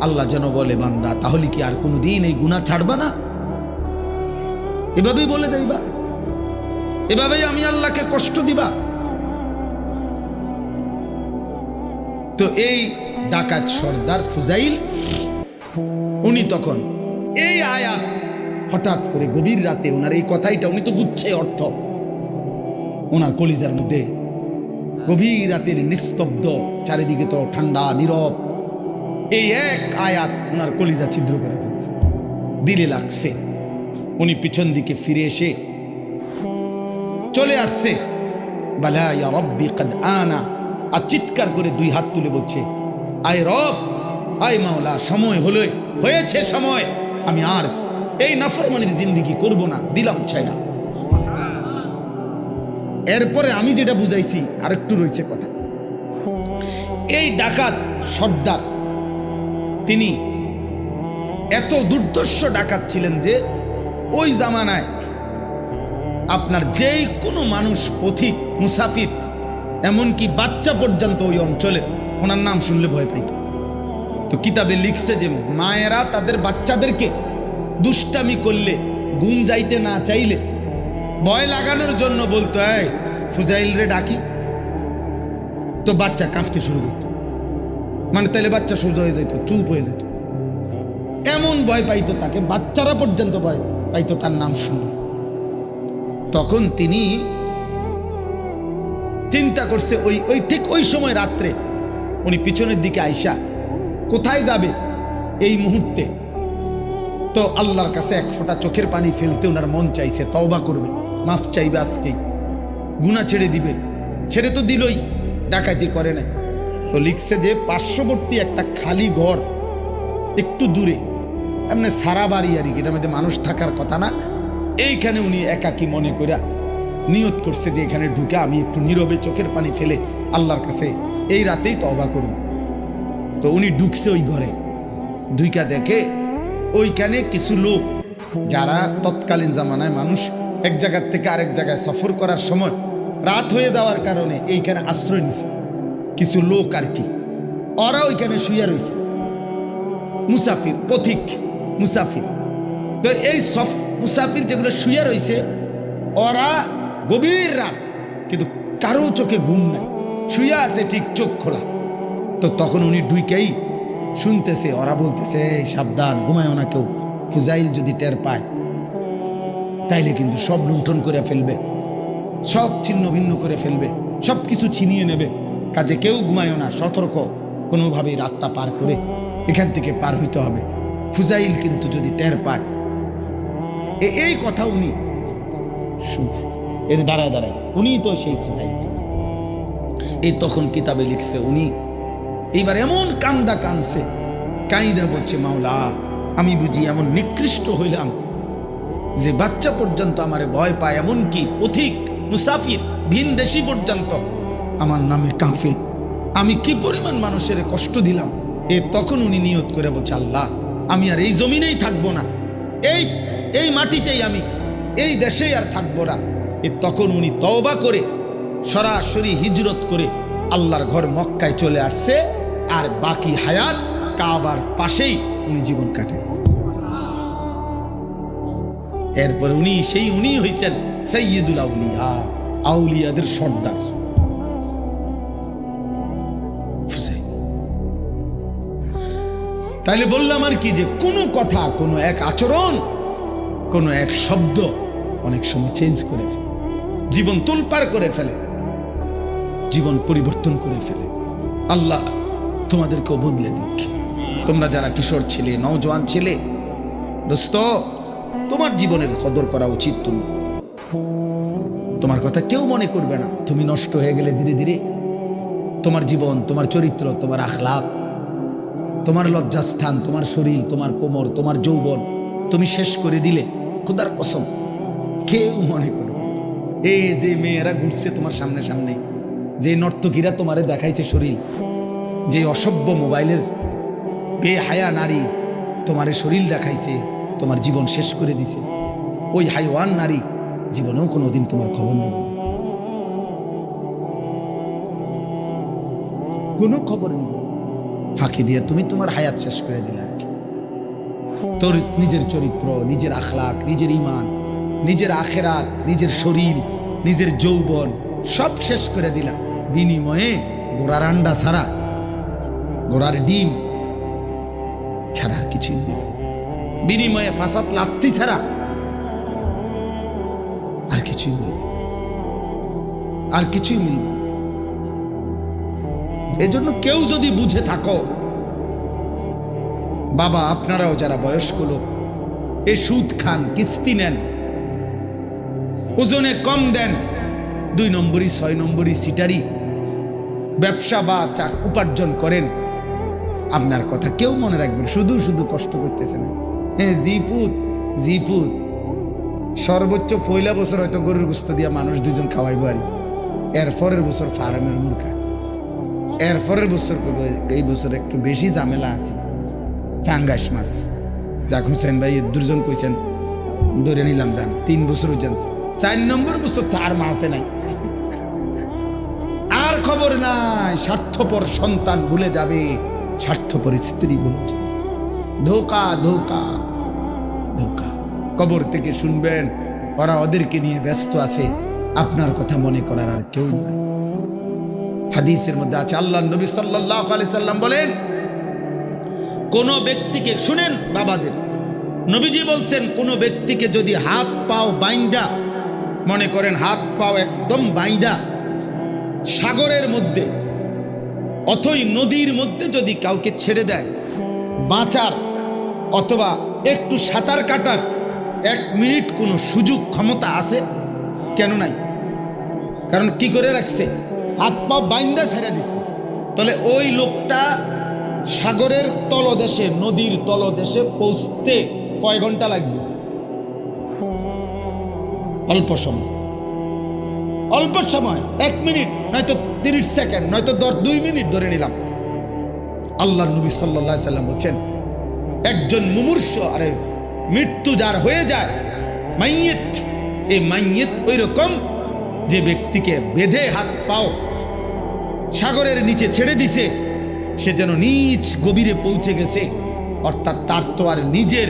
আল্লাহ যেন বলে, বান্দা তাহলে কি আর কোনদিন এই গুনাহ ছাড়বা না? এভাবেই বলে যাইবা, এভাবেই আমি আল্লাহকে কষ্ট দিবা। তো এই ডাকাত সর্দার ফুজাইল, উনি তখন এই আয়াত হঠাৎ করে গভীর রাতে ওনার এই কথাইটা, উনি তো বুঝছে অর্থ, ওনার কলিজার মধ্যে গভীর রাতের নিস্তব্ধ, চারিদিকে তো ঠান্ডা নীরব, এই এক আয়াত ওনার কলিজা ছিদ্র করে ফেলছে, দিলে লাগছে। উনি পিছন দিকে ফিরে এসে চলে আসছে, বালা ইয়া রব্বি কদ আনা আর চিৎকার করে দুই হাত তুলে বলছে, আয় রব, আয় মাওলা, সময় হয়েছে সময়, আমি আর এই নাফরমানির জিন্দেগি করব না, দিলাম ছাইনা। এরপরে আমি যেটা বুঝাইছি আরেকটু রয়েছে কথা। এই ডাকাত সর্দার তিনি এত দুর্ধর্ষ ডাকাত ছিলেন যে ওই জামানায় আপনার যেই কোনো মানুষ, পথিক, মুসাফির, এমনকি বাচ্চা পর্যন্ত ওই অঞ্চলের ওনার নাম শুনলে ভয় পাইত। তো কিতাবে লিখছে যে মায়েরা তাদের বাচ্চাদেরকে দুষ্টামি করলে, ঘুম যাইতে না চাইলে ভয় লাগানোর জন্য বলতো, এই ফুজাইল রে ডাকি, তো বাচ্চা কাঁপতে শুরু করতো। মানে তাইলে বাচ্চা সোজা হয়ে যেত, চুপ হয়ে যেত, এমন ভয় পাইতো তাকে, বাচ্চারা পর্যন্ত ভয় পাইতো তার নাম শুনে। তখন তিনি চিন্তা করছে, ওই ঠিক ওই সময় রাত্রে উনি পিছনের দিকে আইসা কোথায় যাবে এই মুহূর্তে, তো আল্লাহর কাছে এক ফোঁটা চোখের পানি ফেলতে ওনার মন চাইছে, তওবা করবে, মাফ চাইবে, আজকেই গুনাহ ছেড়ে দিবে। ছেড়ে তো দিলই, ডাকাতি করে না। তো লিখছে যে পার্শ্ববর্তী একটা খালি ঘর একটু দূরে, এমনি সারা বাড়ি আর কি, এটার মধ্যে মানুষ থাকার কথা না, এইখানে উনি একাকী মনে করে নিয়ত করছে যে এখানে ঢুকে আমি একটু নীরবে চোখের পানি ফেলে আল্লাহর কাছে এই রাতেই তওবা করব। তো উনি ঢুকছে ওই ঘরে, ঢুইকা দেখে ওইখানে কিছু লোক, যারা তৎকালীন জামানায় মানুষ এক জায়গার থেকে আরেক জায়গায় সফর করার সময় রাত হয়ে যাওয়ার কারণে এইখানে আশ্রয় নিছে কিছু লোক আর কি, ওরা ওইখানে শুয়ে রয়েছে, মুসাফির, পথিক, মুসাফির। তো এই মুসাফির যেগুলো শুয়ে রয়েছে, ওরা গভীর রাত, কিন্তু কারো চোখে ঘুম নাই, শুয়ে আছে ঠিক চোখ খোলা। তো তখন উনি ঢুকেই শুনতেছে, ওরা বলতেছে, সাবধান, ঘুমায় না কেউ, ফুজাইল যদি টের পায় তাইলে কিন্তু সব লুণ্ঠন করে ফেলবে, সব ছিন্ন ভিন্ন করে ফেলবে, সব কিছু ছিনিয়ে নেবে, কাজে কেউ ঘুমায় না, সতর্ক, কোনোভাবেই রাতটা পার করে এখান থেকে পার হইতে হবে, ফুজাইল কিন্তু যদি টের পায়। এই কথা উনি শুনছে, এর দাঁড়ায় দাঁড়ায় উনি তো সেই ফুজাইল। এই তখন কিতাবে লিখছে উনি এইবার এমন কান্দা কানছে, কাইদা বলছে, মাওলা, আমি বুঝি এমন নিকৃষ্ট হইলাম যে বাচ্চা পর্যন্ত আমারে ভয় পায়, এমনকি পথিক, মুসাফির, ভিন দেশি পর্যন্ত আমার নামে কাঁপে, আমি কি পরিমাণ মানুষের কষ্ট দিলাম। তখন উনি নিয়ত করে বলছে, আল্লাহ, আমি আর এই জমিনেই থাকবো না, এই মাটিতেই, আমি এই দেশেই আর থাকবো না। তখন উনি তওবা করে সরাসরি হিজরত করে আল্লাহর ঘর মক্কায় চলে আসছে, আর বাকি হায়াত কাবার পাশেই উনি জীবন কাটাইছে। এরপরে উনি হইছেন সাইয়্যিদুল আউলিয়া, আউলিয়াদের সর্দার। তাইলে বললাম আর কি, যে কোনো কথা, কোনো এক আচরণ, কোনো এক শব্দ অনেক সময় চেঞ্জ করে ফেলে, জীবন তোলপাড় করে ফেলে, জীবন পরিবর্তন করে ফেলে। আল্লাহ তোমাদেরকেও বদলে দিক। তোমরা যারা কিশোর ছেলে, নওজোয়ান ছেলে, দোস্ত, তোমার জীবনের কদর করা উচিত। তোমার কথা কেউ মনে করবে না, তুমি নষ্ট হয়ে গেলে ধীরে ধীরে তোমার জীবন, তোমার চরিত্র, তোমার আখলাক, তোমার লজ্জাস্থান, তোমার শরীর, তোমার কোমর, তোমার যৌবন তুমি শেষ করে দিলে, খোদার কসম কেউ মনে করবে। এই যে মেয়েরা ঘুরছে তোমার সামনে সামনে, যে নর্তকীরা তোমারে দেখাইছে শরীর, যে অসভ্য মোবাইলের বেহায়া নারী তোমারে শরীর দেখাইছে, তোমার জীবন শেষ করে দিছে, ওই হাইওয়ান নারী জীবনেও কোনোদিন তোমার খবর নেবে, কোনো খবর নেবে, ফাঁকি দিয়ে তুমি তোমার হায়াত শেষ করে দিলে আর কি। তোর নিজের চরিত্র, নিজের আখলাক, নিজের ঈমান, নিজের আখেরাত, নিজের শরীর, নিজের যৌবন সব শেষ করে দিলা, বিনিময়ে ঘোড়ার আন্ডা ছাড়া, ঘোড়ার ডিম ছাড়া আর কিছুই নেই, বিনিময়ে ফাসাদ লাত্তি ছাড়া আর কিছুই মিলবে, আর কিছুই মিলবে। এজন্য কেউ যদি বুঝে থাকো, বাবা আপনারাও যারা বয়স্ক লোক, এই সুদ খান, কিস্তি নেন, ওজনে কম দেন, 2 নম্বরই 6 নম্বরই সিটারি ব্যবসা বা উপার্জন করেন, আপনার কথা কেউ মনে রাখবেন, শুধু শুধু কষ্ট করতেছে না। হ্যাঁ, জিপুত সর্বোচ্চ পয়লা বছর হয়তো গরুর গোস্ত দিয়া মানুষ দুজন খাওয়াইব, আর এরপরের বছর ফার্মের মুরগা, এরপরের বছর এই বছর একটু বেশি ঝামেলা আছে, ফাঙ্গাস মাছ। যাক হোসেন ভাই দুজন কইছেন, ধরে নিলাম যান 3 বছর জানতো, 4 নম্বর বছর তো আর মাছে নাই, আর খবর নাই। স্বার্থপর সন্তান ভুলে যাবে, স্বার্থপর স্ত্রী ভুলে যাবে। ধোকা ধোকা ধোকা। কবর থেকে শুনবেন ওরা ওদেরকে নিয়ে ব্যস্ত আছে, আপনার কথা মনে করার আর কেউ নাই। হাদিসের মধ্যে আছে, আল্লাহর নবী সাল্লাল্লাহু আলাইহি সাল্লাম বলেন, কোন ব্যক্তিকে, শুনেন বাবাদের, নবীজি বলছেন, কোন ব্যক্তিকে যদি হাত পাও বাইন্দা, মনে করেন হাত পাও একদম বাইন্দা সাগরের মধ্যে অথই নদীর মধ্যে যদি কাউকে ছেড়ে দেয়, বাঁচার অথবা একটু সাঁতার কাটার 1 মিনিট কোনো সুযোগ ক্ষমতা আছে? কেন নাই? কারণ কি করে রাখছে? হাত পা বাইন্দা ছেড়ে দিছে। তাহলে ওই লোকটা সাগরের তলদেশে, নদীর তলদেশে পৌঁছতে কয় ঘন্টা লাগবে? অল্প সময়, অল্প সময়, 1 মিনিট নয়তো 30 সেকেন্ড নয়তো 2 মিনিট ধরে নিলাম। আল্লাহর নবী সাল্লাল্লাহু আলাইহি সাল্লাম বলেন, একজন মুমূর্ষ, আরে মৃত্যু যার হয়ে যায়, মাইয়িত, এই মাইয়িত ওই রকম যে ব্যক্তিকে বেঁধে হাত পাও সাগরের নিচে ছেড়ে দিছে, সে যেন নিচ গভীরে পৌঁছে গেছে। অর্থাৎ তার তো আর নিজের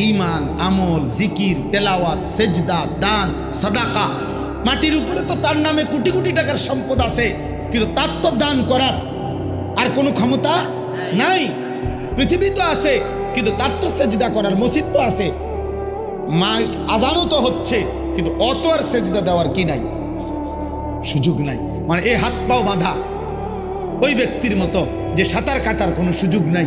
ঈমান, আমল, জিকির, তেলাওয়াত, সেজদা, দান, সাদাকা, মাটির উপরে তো তার নামে কোটি কোটি টাকার সম্পদ আছে, কিন্তু তার তো দান করার আর কোনো ক্ষমতা নাই। পৃথিবী তো আছে, কিন্তু তার তো সেজদা করার, মসজিদ তো আছে, মাইক আজানও তো হচ্ছে, কিন্তু অত আর সেজদা দেওয়ার কি নাই, সুযোগ নাই। মানে এই হাত পাও বাঁধা ওই ব্যক্তির মতো যে সাঁতার কাটার কোনো সুযোগ নাই,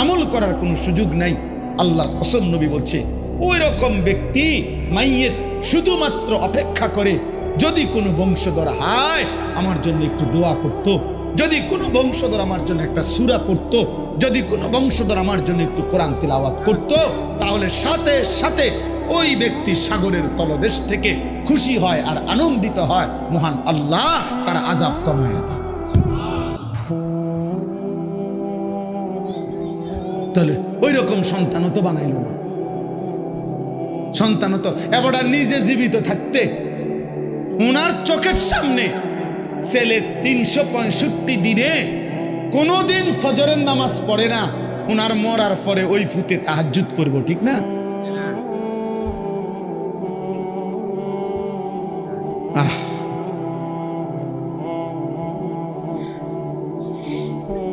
আমল করার কোনো সুযোগ নাই। আল্লাহর কসম, নবী বলছে, ওই রকম ব্যক্তি মাইয়িত শুধুমাত্র অপেক্ষা করে, যদি কোনো বংশধর হায় আমার জন্য একটু দোয়া করত, যদি কোনো বংশধর আমার জন্য একটা সূরা পড়তো, যদি কোনো বংশধর আমার জন্য একটু কোরআন তিলাওয়াত করত, তাহলে সাথে সাথে ওই ব্যক্তি সাগরের তলদেশ থেকে খুশি হয় আর আনন্দিত হয়, মহান আল্লাহ তার আযাব কমায় দেয়। তাহলে ওই রকম সন্তানও তো বানাইল না। সন্তানও তো এবার নিজে জীবিত থাকতে ওনার চোখের সামনে ছেলে 365 দিনে কোনোদিন ফজরের নামাজ পড়ে না, ওনার মরার পরে ওই ফুতে তাহাজ্জুদ করব, ঠিক না?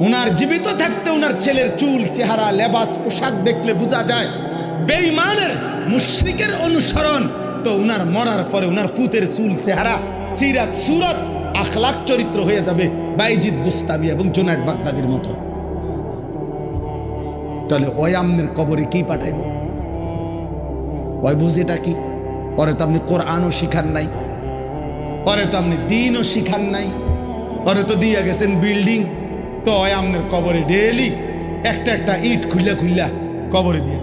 ওনার জীবিত থাকতে ওনার ছেলের চুল, চেহারা, লেবাস, পোশাক দেখলে বোঝা যায় বেঈমানের, মুশরিকের অনুসরণ। তো উনার মরার পরে উনার ফুতের চুল, চেহারা, সিরাত, সুরাত, আখলাক, চরিত্র হয়ে যাবে বাইজিদ বুস্তামি এবং জুনায়েদ বাগদাদির মতো। তাহলে ওই আমনের কবরে কি পাঠাইব? ওই বুঝেটা কি? পরে তো আপনি কোরআনও শিখান নাই, পরে তো আপনি দিনও শিখান নাই, পরে তো দিয়ে গেছেন বিল্ডিং। তো ওই আমনের কবরে ডেইলি একটা একটা ইট খুললা খুললা কবরে দিয়ে,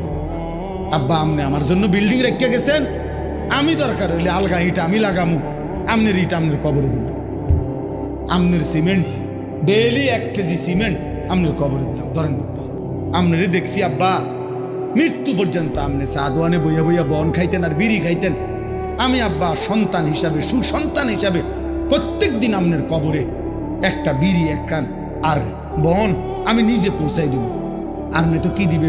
আব্বা আমনে আমার জন্য বিল্ডিং রেখে গেছেন, আমি দরকার হইলে আলগা ইট আমি লাগামু, আমনের ইট আমনের কবরে দিলাম। আমনের সিমেন্ট ডেইলি 1 কেজি সিমেন্ট আমনের কবরে দিলাম। ধরেন না, আমনেরই দেখছি আব্বা মৃত্যু পর্যন্ত আমনে সাদওয়ানে বইয়া বইয়া বন খাইতেন আর বিড়ি খাইতেন। আমি আব্বা সন্তান হিসাবে, সুসন্তান হিসাবে প্রত্যেক দিন আমনের কবরে একটা বিড়ি, এক কান আর বন আমি নিজে পৌঁছাই দিব। আর নয় তো কি দিবে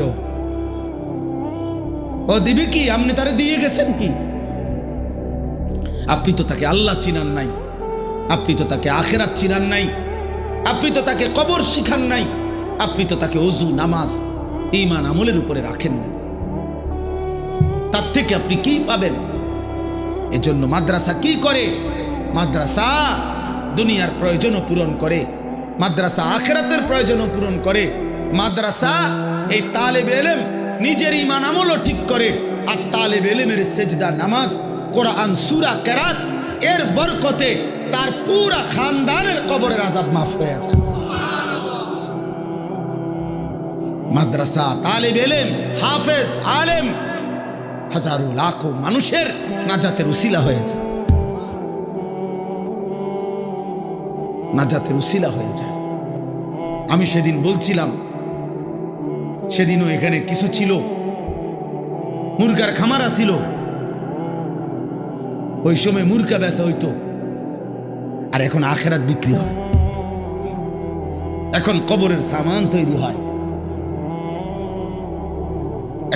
ও দিবে কি? আপনি তারে দিয়ে গেছেন কি? আপনি তো তাকে আল্লাহ চিনান নাই, আপনি তো তাকে আখিরাত চিনান নাই, আপনি তো তাকে কবর শিখান নাই, আপনি তো তাকে ওযু, নামাজ, ঈমান, আমলের উপরে রাখেন না। তার থেকে আপনি কি পাবেন? এজন্য মাদ্রাসা কি করে? মাদ্রাসা দুনিয়ার প্রয়োজনও পূরণ করে, মাদ্রাসা আখিরাতের প্রয়োজনও পূরণ করে। মাদ্রাসা এই তালেব ইলম নিজের ঈমান আমলও ঠিক করে, আর তালেব ইলমের সেজদা, নামাজ, কোরআন, সূরা, কেরাত এর বরকতে তার পুরা খানদানের কবরের আযাব মাফ হয়ে যায়। মাদ্রাসা, তালিব ইলম, হাফেজ, আলেম হাজারো লাখো মানুষের নাজাতের উসিলা হয়ে যায়, নাজাতের উসিলা হয়ে যায়। আমি সেদিন বলছিলাম, সেদিনও এখানে কিছু ছিল, মুরগার খামারা ছিল, ওই সময় মুরগা বেচা হইতো, আর এখন আখেরাত বিক্রি হয়, এখন কবরের সামান তৈরি হয়,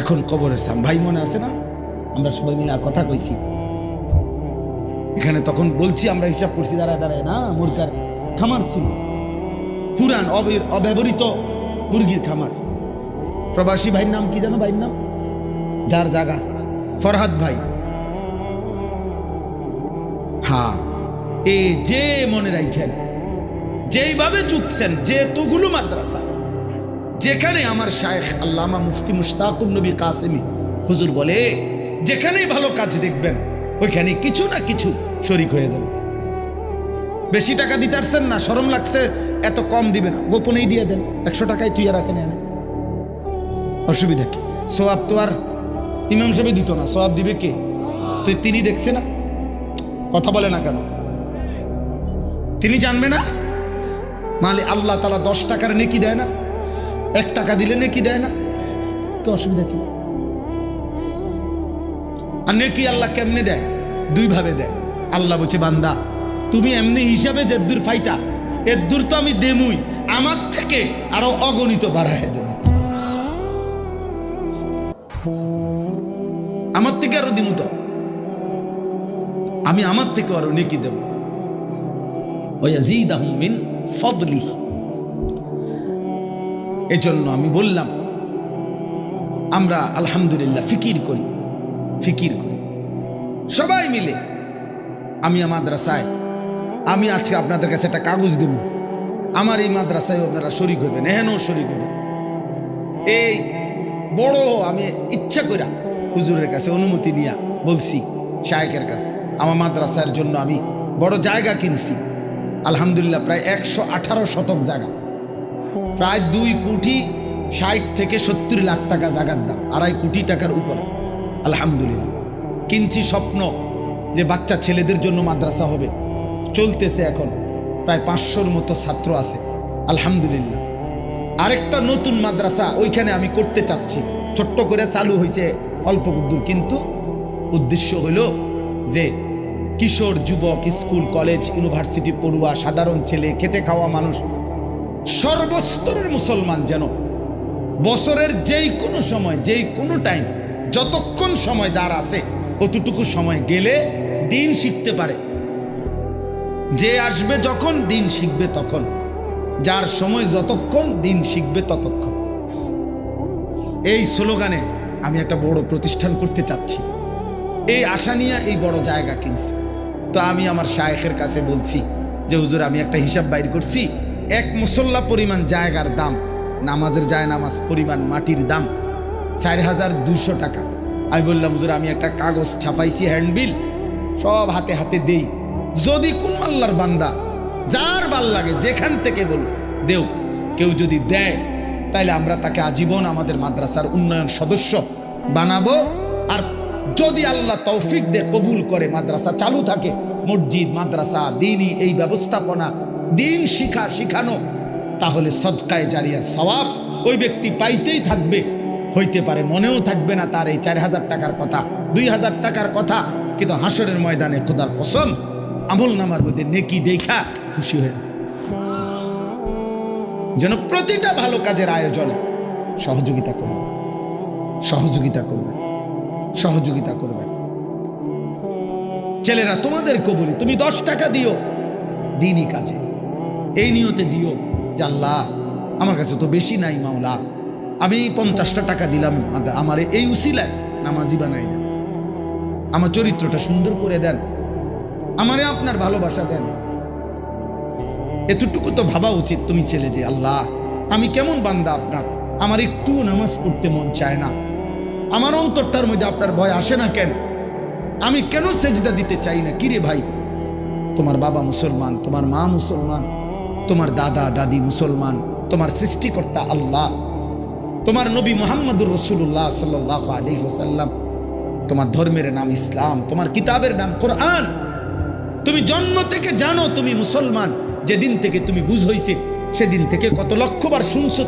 এখন কবরের সামান। ভাই মনে আছে না, আমরা সবাই মিলে কথা কইছি এখানে, তখন বলছি আমরা হিসাব করছি দাঁড়ায় দাঁড়ায়, না মুরগার খামার ছিল, পুরান অব্যবহৃত মুরগির খামার। প্রবাসী ভাইয়ের নাম কি জানো? ভাইয়ের নাম যার জায়গা, ফরহাদ ভাই। হ্যাঁ, এই যে মনে রাখেন, যেইভাবে চুকছেন, যেতগুলো মাদ্রাসা, যেখানে আমার শায়েখ আল্লামা মুফতি মুশতাকুন নবী কাসেমি হুজুর বলে, যেখানেই ভালো কাজ দেখবেন ওইখানে কিছু না কিছু শরিক হয়ে যাবে। বেশি টাকা দিতে পারছেন না, শরম লাগছে, এত কম দিবে না, গোপনেই দিয়ে দেন, 100 টাকায় তুই রাখেন, এনে অসুবিধা কি? সোয়াব তো আর ইমাম সাহেব দিত না, সোয়াব দিবে কে? তো তিনি দেখছে না, কথা বলে না কেন? তিনি জানবে না? মানে আল্লাহ তাআলা 10 টাকার নেকি দেয় না, 1 টাকা দিলে নেকি দেয় না, তো অসুবিধা কি? আর নেকি আল্লাহ কেমনে দেয়? 2 ভাবে দেয়। আল্লাহ বলছে, বান্দা তুমি এমনি হিসাবে যে দূর ফাইতা, এর দূর তো আমি দেমুই, আমার থেকে আরো অগণিত বাড়ায় দেব, আমার থেকে আরো দিমু, তো আমি আমার থেকে আরো নেকি দেব। ওয়াজিদাহুম মিন ফাদলি। এজন্য আমি বললাম, আমরা আলহামদুলিল্লাহ ফিকির করি, ফিকির করি সবাই মিলে। আমি মাদ্রাসায়, আমি আজকে আপনাদের কাছে একটা কাগজ দেব, আমার এই মাদ্রাসায় আপনারা শরীক হইবেন, এহেনও শরীক হইবেন। এই বড় আমি ইচ্ছা করে হুজুরের কাছে অনুমতি নিয়ে বলছি, শায়েখের কাছে, আমার মাদ্রাসার জন্য আমি বড় জায়গা কিনছি, আলহামদুলিল্লাহ প্রায় 118 শতক জায়গা, প্রায় 2,60 থেকে 70 লাখ টাকা জায়গার দাম, 2.5 কোটি টাকার উপরে। আলহামদুলিল্লাহ কিনছি, স্বপ্ন যে বাচ্চা ছেলেদের জন্য মাদ্রাসা হবে, চলতেছে, এখন প্রায় 500-র মতো ছাত্র আছে, আলহামদুলিল্লাহ। আরেকটা নতুন মাদ্রাসা ওইখানে আমি করতে চাচ্ছি, ছোট্ট করে চালু হয়েছে অল্প দূর, কিন্তু উদ্দেশ্য হলো যে কিশোর যুবক, স্কুল কলেজ ইউনিভার্সিটি পড়ুয়া, সাধারণ ছেলে, খেটে খাওয়া মানুষ, সর্বস্তরের মুসলমান যেন বছরের যেই কোনো সময়, যেই কোনো টাইম, যতক্ষণ সময় যার আছে অতটুকু সময় গেলে দিন শিখতে পারে। যে আসবে যখন, দিন শিখবে তখন, যার সময় যতক্ষণ, দিন শিখবে ততক্ষণ। এই স্লোগানে আমি একটা বড় প্রতিষ্ঠান করতে চাচ্ছি, এই আশা নিয়ে এই বড় জায়গা কিনছি। তো আমি আমার শায়েখের কাছে বলছি যে হুজুর, আমি একটা হিসাব বাইর করছি, 1 মুসল্লা পরিমাণ জায়গার দাম, নামাজের জায়নামাজ পরিমাণ মাটির দাম 4,200 টাকা। আমি বললাম, হুজুর আমি একটা কাগজ ছাপাইছি, হ্যান্ডবিল, সব হাতে হাতে দেই, যদি কোন আল্লাহর বান্দা যার ভাল লাগে যেখান থেকে বল দেও, কেউ যদি দেয় তাহলে আমরা তাকে আজীবন আমাদের মাদ্রাসার উন্নয়ন সদস্য বানাবো। আর যদি আল্লাহ তৌফিক দে, কবুল করে, মাদ্রাসা চালু থাকে, মসজিদ, মাদ্রাসা, দিনই এই ব্যবস্থাপনা, দিন শিখানো, তাহলে সদকায়ে জারিয়ার সওয়াব ওই ব্যক্তি পাইতেই থাকবে। হইতে পারে মনেও থাকবে না তার এই 4,000 টাকার কথা, 2,000 টাকার কথা, কিন্তু হাসরের ময়দানে খোদার কসম আমল নামার মধ্যে নেকি দেখা খুশি হয়েছে। যেন প্রতিটা ভালো কাজের আয়োজনে সহযোগিতা করবে, সহযোগিতা করবে, সহযোগিতা করবে। ছেলেরা তোমাদের কবুলি, তুমি 10 টাকা দিও দিনই কাজে, এই নিয়তে দিও যে আল্লাহ আমার কাছে তো বেশি নাই, মাওলা আমি 50টা টাকা দিলাম, আমার এই উসিলায় নামাজি বানাই দেন, আমার চরিত্রটা সুন্দর করে দেন, আমারে আপনার ভালোবাসা দেন। এতটুকু তো ভাবা উচিত তুমি ছেলে, যে আল্লাহ আমি কেমন বান্দা আপনার, আমার একটু নামাজ পড়তে মন চায় না, আমার অন্তরটার মধ্যে আপনার ভয় আসে না কেন, আমি কেন সেজদা দিতে চাই না, কিরে ভাই তোমার বাবা মুসলমান, তোমার মা মুসলমান, তোমার দাদা দাদি মুসলমান, তোমার সৃষ্টিকর্তা আল্লাহ, তোমার নবী মুহাম্মদুর রাসূলুল্লাহ সাল্লাল্লাহু আলাইহি ওয়াসাল্লাম, তোমার ধর্মের নাম ইসলাম, তোমার কিতাবের নাম কোরআন। তুমি জন্ম থেকে জানো তুমি মুসলমান। যেদিন থেকে তুমি বুঝ হইছে সেদিন থেকে কত লক্ষবার শুনছো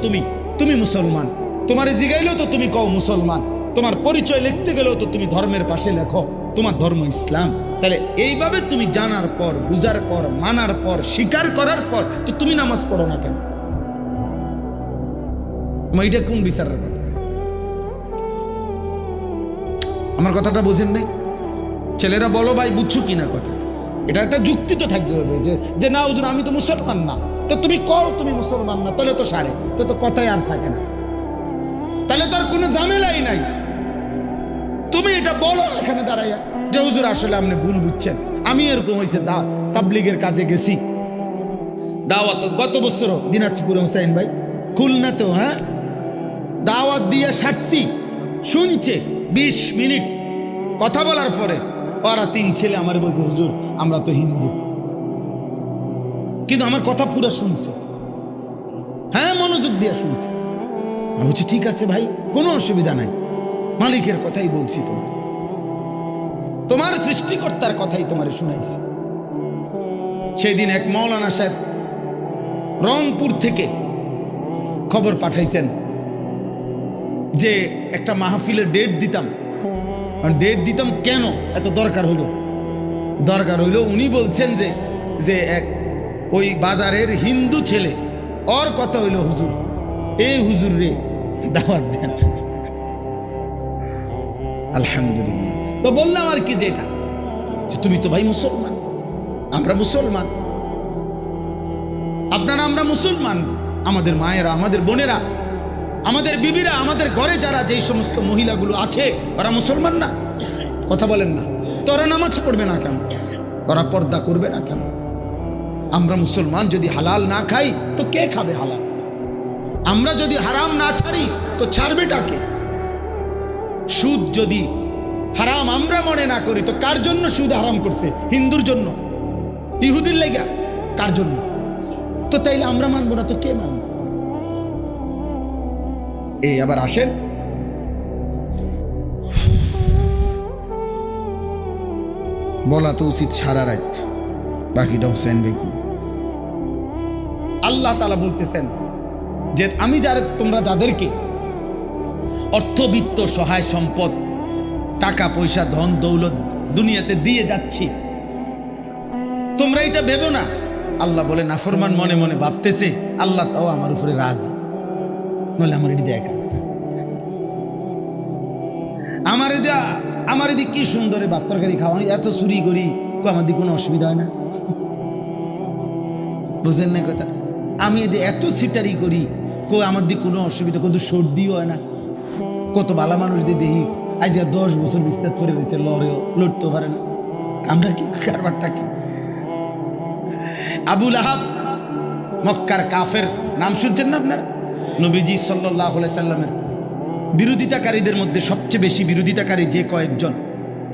তুমি মুসলমান। তোমার জিগাইলেও তো তুমি কও মুসলমান, তোমার পরিচয় লিখতে গেলেও তো তুমি ধর্মের পাশে লেখো তোমার ধর্ম ইসলাম। তাহলে এইভাবে তুমি জানার পর, বুঝার পর, মানার পর, স্বীকার করার পর তো তুমি নামাজ পড়ো না কেন? এটা কোন বিচারের কথা? আমার কথাটা বোঝেন নাই? ছেলেরা বলো ভাই, বুঝছো কিনা কথা? এটা একটা যুক্তি তো থাকতে হবে যে না হুজুর আমি তো মুসলমান না। তো তুমি কও তুমি মুসলমান না, তাহলে তো সারে, তো কথাই আর থাকে না, তাহলে তো আর কোনো ঝামেলাই নাই। তুমি এটা বলো এখানে দাঁড়াইয়া যে হুজুর আসলে আপনি ভুল বুঝছেন। আমি এরকম হয়েছে তাবলীগের কাজে গেছি, দাওয়াত গত বছর দিনাজপুরে হুসাইন ভাই খুলনাতেও, হ্যাঁ দাওয়াত দিয়ে সারছি, শুনছে 20 মিনিট কথা বলার পরে ওরা 3 ছেলে আমার বলতে হুজুর আমরা তো হিন্দু, কিন্তু আমার কথা পুরো শুনছে, হ্যাঁ মনোযোগ দিয়ে শুনছে। আমি বলছি ঠিক আছে ভাই, কোনো অসুবিধা নাই, মালিকের কথাই বলছি, তোমার সৃষ্টিকর্তার কথাই তোমারে শুনাইছি। সেই দিন এক মাওলানা সাহেব রংপুর থেকে খবর পাঠাইছেন যে একটা মাহফিলের ডেট দিতাম। কেন এত দরকার হইল? উনি বলছেন যে এক ওই বাজারের হিন্দু ছেলে, ওর কথা হইল হুজুর, এই হুজুর রে দাওয়াত দেন। আলহামদুলিল্লাহ। তো বললাম আর কি, যে এটা যে তুমি তো ভাই মুসলমান, আমরা মুসলমান, আপনারা আমরা মুসলমান, আমাদের মায়েরা, আমাদের বোনেরা, আমাদের বিবিরা, আমাদের ঘরে যারা যেই সমস্ত মহিলাগুলো আছে ওরা মুসলমান না? কথা বলেন না তো? ওরা নামাজ পড়বে না কেন? ওরা পর্দা করবে না কেন? আমরা মুসলমান যদি হালাল না খাই তো কে খাবে হালাল? আমরা যদি হারাম না ছাড়ি তো ছাড়বেটা কে? সুদ যদি হারাম আমরা মনে না করি তো কার জন্য সুদ হারাম করছে? হিন্দুর জন্য, ইহুদির লেগা? কার জন্য? তো তাইলে আমরা মানবো না তো কে মানবে? এই আবার আসেন, বলা তো উচিত সারা রাত, বাকিটা হুসেন বেকু। আল্লাহ তাআলা বলতেছেন যে আমি তোমরা যাদেরকে অর্থবিত্ত, সহায় সম্পদ, টাকা পয়সা, ধন দৌলত দুনিয়াতে দিয়ে যাচ্ছি, তোমরা এটা ভেবো না। আল্লাহ বলে নাফরমান মনে মনে ভাবতেছে আল্লাহ তাও আমার উপরে রাজি, নইলে আমার এটি দেখা, আমার এদিকে কি সুন্দর ভাত তরকারি খাওয়া, এত চুরি করি, আমার দিকে কোনো অসুবিধা হয় না। বুঝেন না কথা? আমি এত সিটারি করি, আমার দিকে কোনো অসুবিধা, কত সর্দিও হয় না। কত ভালো মানুষ দিয়ে দেখি আজ 10 বছর বিস্তার করে রয়েছে, লড়তেও পারে না। আমরা কি কারবারটা কি? আবু লাহাব মক্কার কাফের, নাম শুনছেন না আপনার? নবীজি সাল্লাল্লাহু আলাইহি সাল্লামের বিরোধিতাকারীদের মধ্যে সবচেয়ে বেশি বিরোধিতাকারী যে কয়েকজন,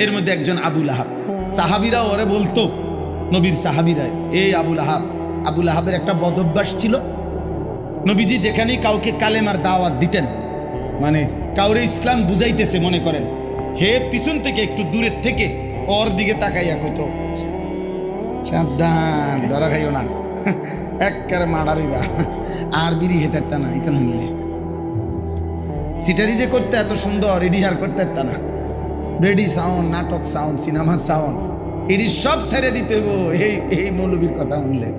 এর মধ্যে একজন আবু লাহাব। সাহাবীরা ওরে বলতো, নবীর সাহাবীরা, এই আবু লাহাবের একটা বদ অভ্যাস ছিল। নবীজি যেখানেই কাউকে কালেমার দাওয়াত দিতেন, মানে কাউরে ইসলাম বুঝাইতেছে মনে করেন, হে পিছন থেকে একটু দূরের থেকে ওর দিকে তাকাইয়া কইতো, সাবধান, ধরা খাইও না, একেবারে মারারিবা, আর বিড়ি খেতে পারত না। ইতান হইলে সিটারি যে করতে এত সুন্দর, রিডিহার করতে পারত না। রেডি সাউন্ড, নাটক সাউন্ড, সিনেমা সাউন্ড, এটি সব ছেড়ে দিতে হইব এই মৌলবীর কথা শুনলে।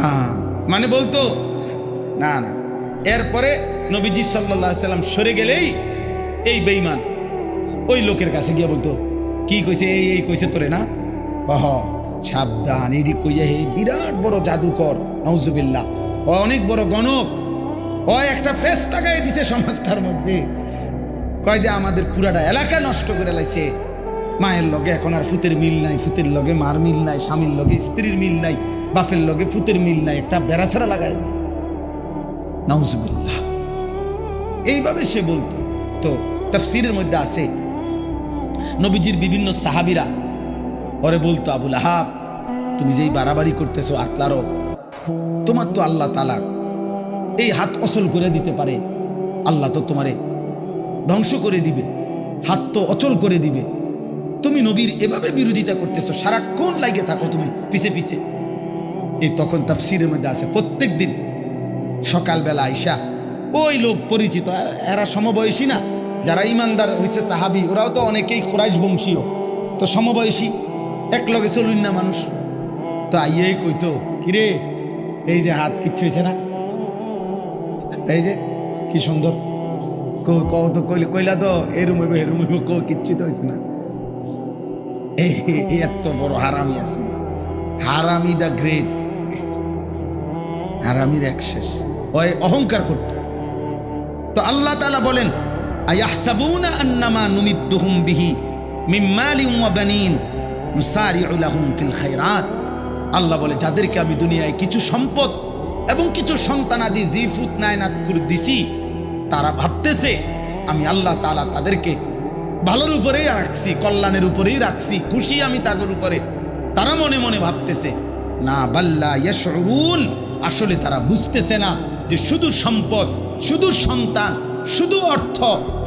হ্যাঁ, মানে বলতো না। এরপরে নবীজি সাল্লাল্লাহু আলাইহি সাল্লাম সরে গেলেই এই বেঈমান ওই লোকের কাছে গিয়ে বলতো, কি কইছে? এই কইছে তোরে না? সাবধান, এডি কইয়া হে বিরাট বড় জাদুকর, নাউজুবিল্লাহ, ও অনেক বড় গণক, ও একটা ফেস লাগাই দিছে সমাজটার মধ্যে। কয় যে আমাদের পুরাটা এলাকা নষ্ট করে লাইছে, মায়ের লগে এখন আর ফুতের মিল নাই, ফুতের লগে মার মিল নাই, স্বামীর লগে স্ত্রীর মিল নাই, বাপের লগে ফুতের মিল নাই, একটা বেড়াছাড়া লাগাই দিছে, নাউজুবিল্লাহ। এইভাবে সে বলতো। তো তাফসীরের মধ্যে আছে নবীজির বিভিন্ন সাহাবীরা ওরে বলতো, আবুল আহাব তুমি যেই বাড়াবাড়ি করতেছো আতলারও, তোমার তো আল্লাহ তাআলা এই হাত অচল করে দিতে পারে, আল্লাহ তো তোমারে ধ্বংস করে দিবে, হাত তো অচল করে দিবে, তুমি নবীর এভাবে বিরোধিতা করতেছো, সারাক্ষণ লাগে থাকো তুমি পিছে পিছে। এই তখন তাফসীরের মধ্যে আছে প্রত্যেক দিন সকালবেলা আইসা ওই লোক পরিচিত, এরা সমবয়সী না, যারা ইমানদার হয়েছে সাহাবি, ওরাও তো অনেকেই কুরাইশ বংশীয়, তো সমবয়সী, এক লগে চলুন না মানুষ, তো আইয়াই কইতো, কিরে এই যে হাত কিচ্ছু হয়েছে না, এই যে কি সুন্দর কত কইলা তো এরুম হইব এরুম হইব, কিচ্ছু তো হয়েছে না। এই এত বড় হারামি আছে, হারামি দা গ্রেট, হারামির এক শেষ, ওই অহংকার করত। তো আল্লাহ তাআলা বলেন, আয়াহসাবুনা আন্নামা নুমিদ্দুহুম বিহি মিন মালিন ওয়া বানিন নুসারিউ লাহুম ফিল খায়রাত। আল্লাহ বলে, যাদেরকে আমি দুনিয়ায় কিছু সম্পদ এবং কিছু সন্তানাদি জিফুত নায়নাত করে দিছি, তারা ভাবতেছে আমি আল্লাহ তাআলা তাদেরকে ভালোর উপরেই রাখছি, কল্যাণের উপরেই রাখছি, খুশি আমি তাদের উপরে, তারা মনে মনে ভাবতেছে। না, বাল্লা ইয়াশউরুন, আসলে তারা বুঝতেছে না যে শুধু সম্পদ, শুধু সন্তান, শুধু অর্থ,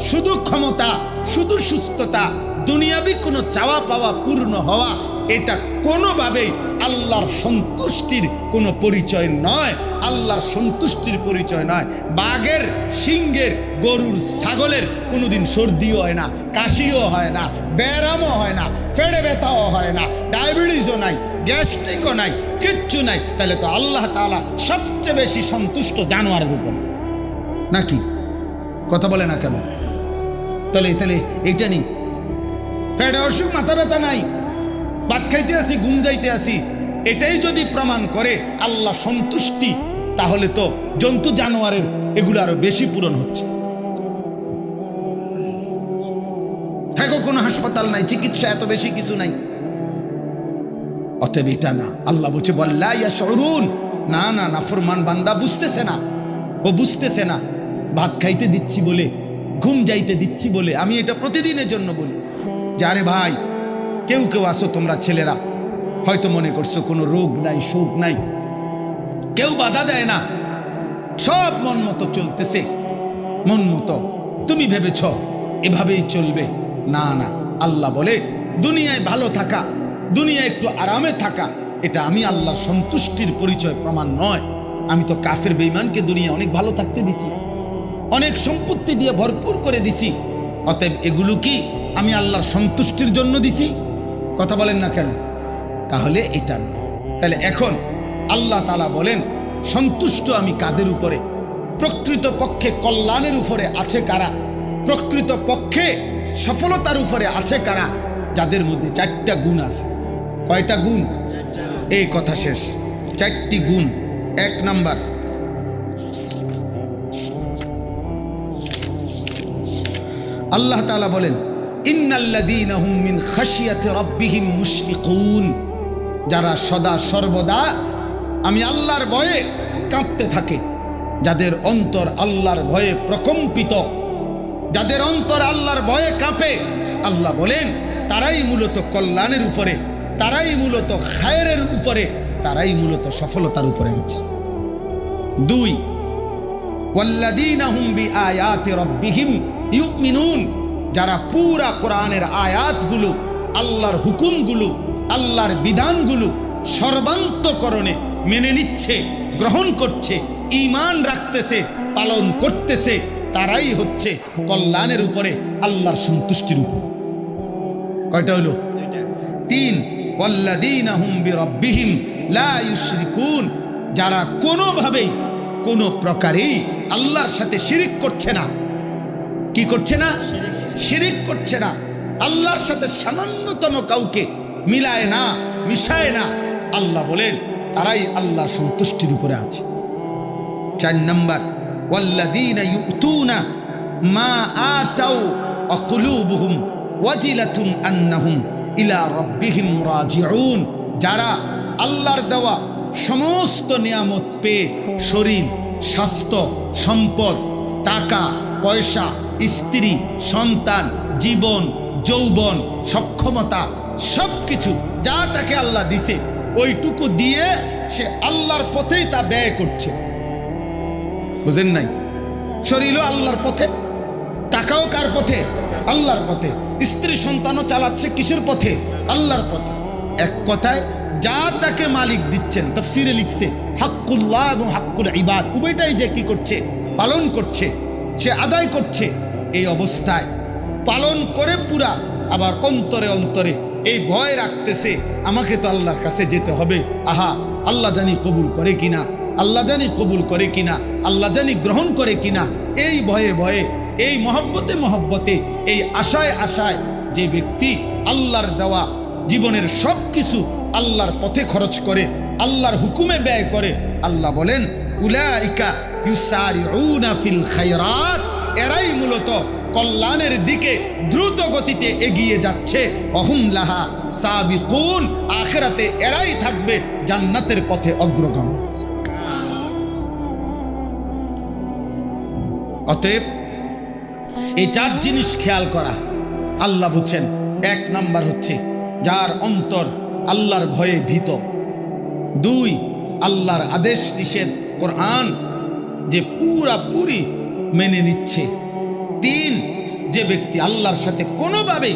শুধু ক্ষমতা, শুধু সুস্থতা, দুনিয়াবি কোনো চাওয়া পাওয়া পূর্ণ হওয়া, এটা কোনোভাবেই আল্লাহর সন্তুষ্টির কোনো পরিচয় নয়, আল্লাহর সন্তুষ্টির পরিচয় নয়। বাঘের, সিংহের, গরুর, ছাগলের কোনোদিন সর্দিও হয় না, কাশিও হয় না, ব্যায়ামও হয় না, ফেড়ে ব্যথাও হয় না, ডায়াবেটিসও নাই, গ্যাস্ট্রিকও নাই, কিচ্ছু নাই। তাহলে তো আল্লাহ তাআলা সবচেয়ে বেশি সন্তুষ্ট জানোয়ারের উপর, নাকি? কথা বলে না কেন? তাহলে এইটা নেই, পেটে অসুখ, মাথা ব্যথা নাই, ভাত খাইতে আসি, ঘুম যাইতে আসি, এটাই যদি প্রমাণ করে আল্লাহ সন্তুষ্টি, তাহলে তো জন্তু জানোয়ারের এগুলো আরো বেশি পূরণ হচ্ছে। হ্যাঁ, কোনো হাসপাতাল নাই, চিকিৎসা এত বেশি কিছু নাই, অতএব এটা না। আল্লাহ বলছে বল্লা ইয়াশউরুন, না না, নাফরমান বান্দা বুঝতেছে না, ও বুঝতেছে না। ভাত খাইতে দিচ্ছি বলে, ঘুম যাইতে দিচ্ছি বলে, আমি এটা প্রতিদিনের জন্য বলি যে আরে ভাই, কেউ কেউ আসো তোমরা ছেলেরা, হয়তো মনে করছো কোনো রোগ নাই, শোক নাই, কেউ বাধা দেয় না, সব মন মতো চলতেছে, মন মতো তুমি ভেবেছ এভাবেই চলবে। না না, আল্লাহ বলে দুনিয়ায় ভালো থাকা, দুনিয়ায় একটু আরামে থাকা, এটা আমি আল্লাহর সন্তুষ্টির পরিচয় প্রমাণ নয়। আমি তো কাফের বেঈমানকে দুনিয়া অনেক ভালো থাকতে দিছি, অনেক সম্পত্তি দিয়ে ভরপুর করে দিছি, অতএব এগুলো কি আমি আল্লাহর সন্তুষ্টির জন্য দিছি? কথা বলেন না কেন? তাহলে এটা না। তাহলে এখন আল্লাহ তাআলা বলেন, সন্তুষ্ট আমি কাদের উপরে? প্রকৃত পক্ষে কল্যাণের উপরে আছে কারা? প্রকৃত পক্ষে সফলতার উপরে আছে কারা? যাদের মধ্যে 4টা গুণ আছে। কয়টা গুণ? এই কথা শেষ, 4টি গুণ। 1 নাম্বার, আল্লাহ তাআলা বলেন, ইন্নাল্লাযীনা হুম মিন খাশিয়াতি রাব্বিহিম মুশফিকুন, যারা সদা সর্বদা আমি আল্লাহর ভয়ে কাঁপতে থাকে, যাদের অন্তর আল্লাহর ভয়ে প্রকম্পিত, যাদের অন্তর আল্লাহর ভয়ে কাঁপে, আল্লাহ বলেন তারাই মূলত কল্যাণের উপরে, তারাই মূলত খায়রের উপরে, তারাই মূলত সফলতার উপরে আছে। 2, ওয়াল্লাযীনা হুম বিআয়াতি রাব্বিহিম ইউমিনুন, যারা পুরা কোরআনের আয়াতগুলো, আল্লাহর হুকুমগুলো, আল্লাহর বিধানগুলো সর্বান্তকরণে মেনে নিচ্ছে, গ্রহণ করছে, ঈমান রাখতেছে, পালন করতেছে, তারাই হচ্ছে কল্যাণের উপরে, আল্লাহর সন্তুষ্টির উপর। কয়টা হলো? 3, ওয়াল্লাযীনা হুম বিরাব্বিহিম লা ইউশরিকুন, যারা কোনোভাবেই কোনো প্রকারেই আল্লাহর সাথে শিরিক করছে না। কি করছে না? শিরিক করছে না, আল্লাহর সাথে সামান্যতম কাউকে মিলায় না, মিশায় না। আল্লাহ বলেন তারাই আল্লাহর সন্তুষ্টির উপরে আছে। 4 নাম্বার, ওয়াল্লাযীনা ইউতুনা মা আতাউ ওয়া কুলুবুহুম ওয়াজিলাতুন আন্নাহুম ইলা রাব্বিহিম রাজিউন, যারা আল্লাহর দেওয়া সমস্ত নিয়ামত পেয়ে শরীর, স্বাস্থ্য, সম্পদ, টাকা পয়সা, স্ত্রী, সন্তান, জীবন, যৌবন, সক্ষমতা সবকিছু যা তাকে আল্লাহ দিছে ওইটুকু দিয়ে সে আল্লাহর পথেই তা ব্যয় করছে। বুঝেন নাই? শরীরও আল্লাহর পথে, টাকাও কার পথে? আল্লাহর পথে। স্ত্রী সন্তানও চালাচ্ছে কিসের পথে? আল্লাহর পথে। এক কথায় যা তাকে মালিক দিচ্ছেন, তাফসীরে লিখছে হাক্কুল্লাহ এবং হাক্কুল ইবাদ, উভয়টাই যে কি করছে? পালন করছে, সে আদায় করছে। এই অবস্থায় পালন করে পুরা, আবার অন্তরে অন্তরে এই ভয় রাখতেছে আমাকে তো আল্লাহর কাছে যেতে হবে। আহা, আল্লাহ জানি কবুল করে কিনা, আল্লাহ জানি কবুল করে কিনা, আল্লাহ জানি গ্রহণ করে কিনা। এই ভয়ে ভয়ে, এই মহব্বতে মহব্বতে, এই আশায় আশায় যে ব্যক্তি আল্লাহর দেওয়া জীবনের সব কিছু আল্লাহর পথে খরচ করে, আল্লাহর হুকুমে ব্যয় করে, আল্লাহ বলেন উলাইকা ইউসারিউনা ফিল খায়রাত, এরাই মূলত কল্যাণের দিকে দ্রুত গতিতে এগিয়ে যাচ্ছে। অহুম লাহা সাবিকুন, আখিরাতে এরাই থাকবে জান্নাতের পথে অগ্রগামী। অতএব এই চার জিনিস খেয়াল করা আল্লাহ বুঝছেন। এক নাম্বার হচ্ছে যার অন্তর আল্লাহর ভয়ে ভীত। দুই, আল্লাহর আদেশ নিষেধ কোরআন যে পুরাপুরি মেনে নিচ্ছে। তিন, যে ব্যক্তি আল্লাহর সাথে কোনোভাবে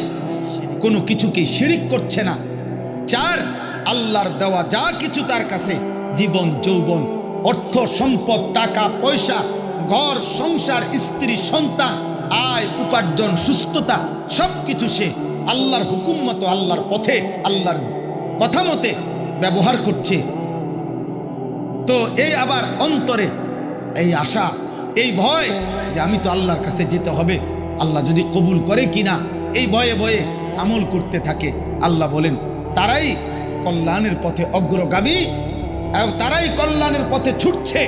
কোনো কিছুকে শিরিক করছে না। চার, আল্লাহর দেওয়া যা কিছু তার কাছে, জীবন যৌবন, অর্থ সম্পদ, টাকা পয়সা, ঘর সংসার, স্ত্রী সন্তান, আয় উপার্জন, সুস্থতা, সব কিছু সে আল্লাহর হুকুম মতো, আল্লাহর পথে, আল্লাহর কথা মতে ব্যবহার করছে। তো এই আবার অন্তরে এই আশা, এই ভয় যে আমি তো আল্লাহর কাছে যেতে হবে, আল্লাহ যদি কবুল করে কিনা, এই ভয়ে ভয়ে আমল করতে থাকে। আল্লাহ বলেন তারাই কল্যাণের পথে অগ্রগামী, তারাই কল্যাণের পথে ছুটছে,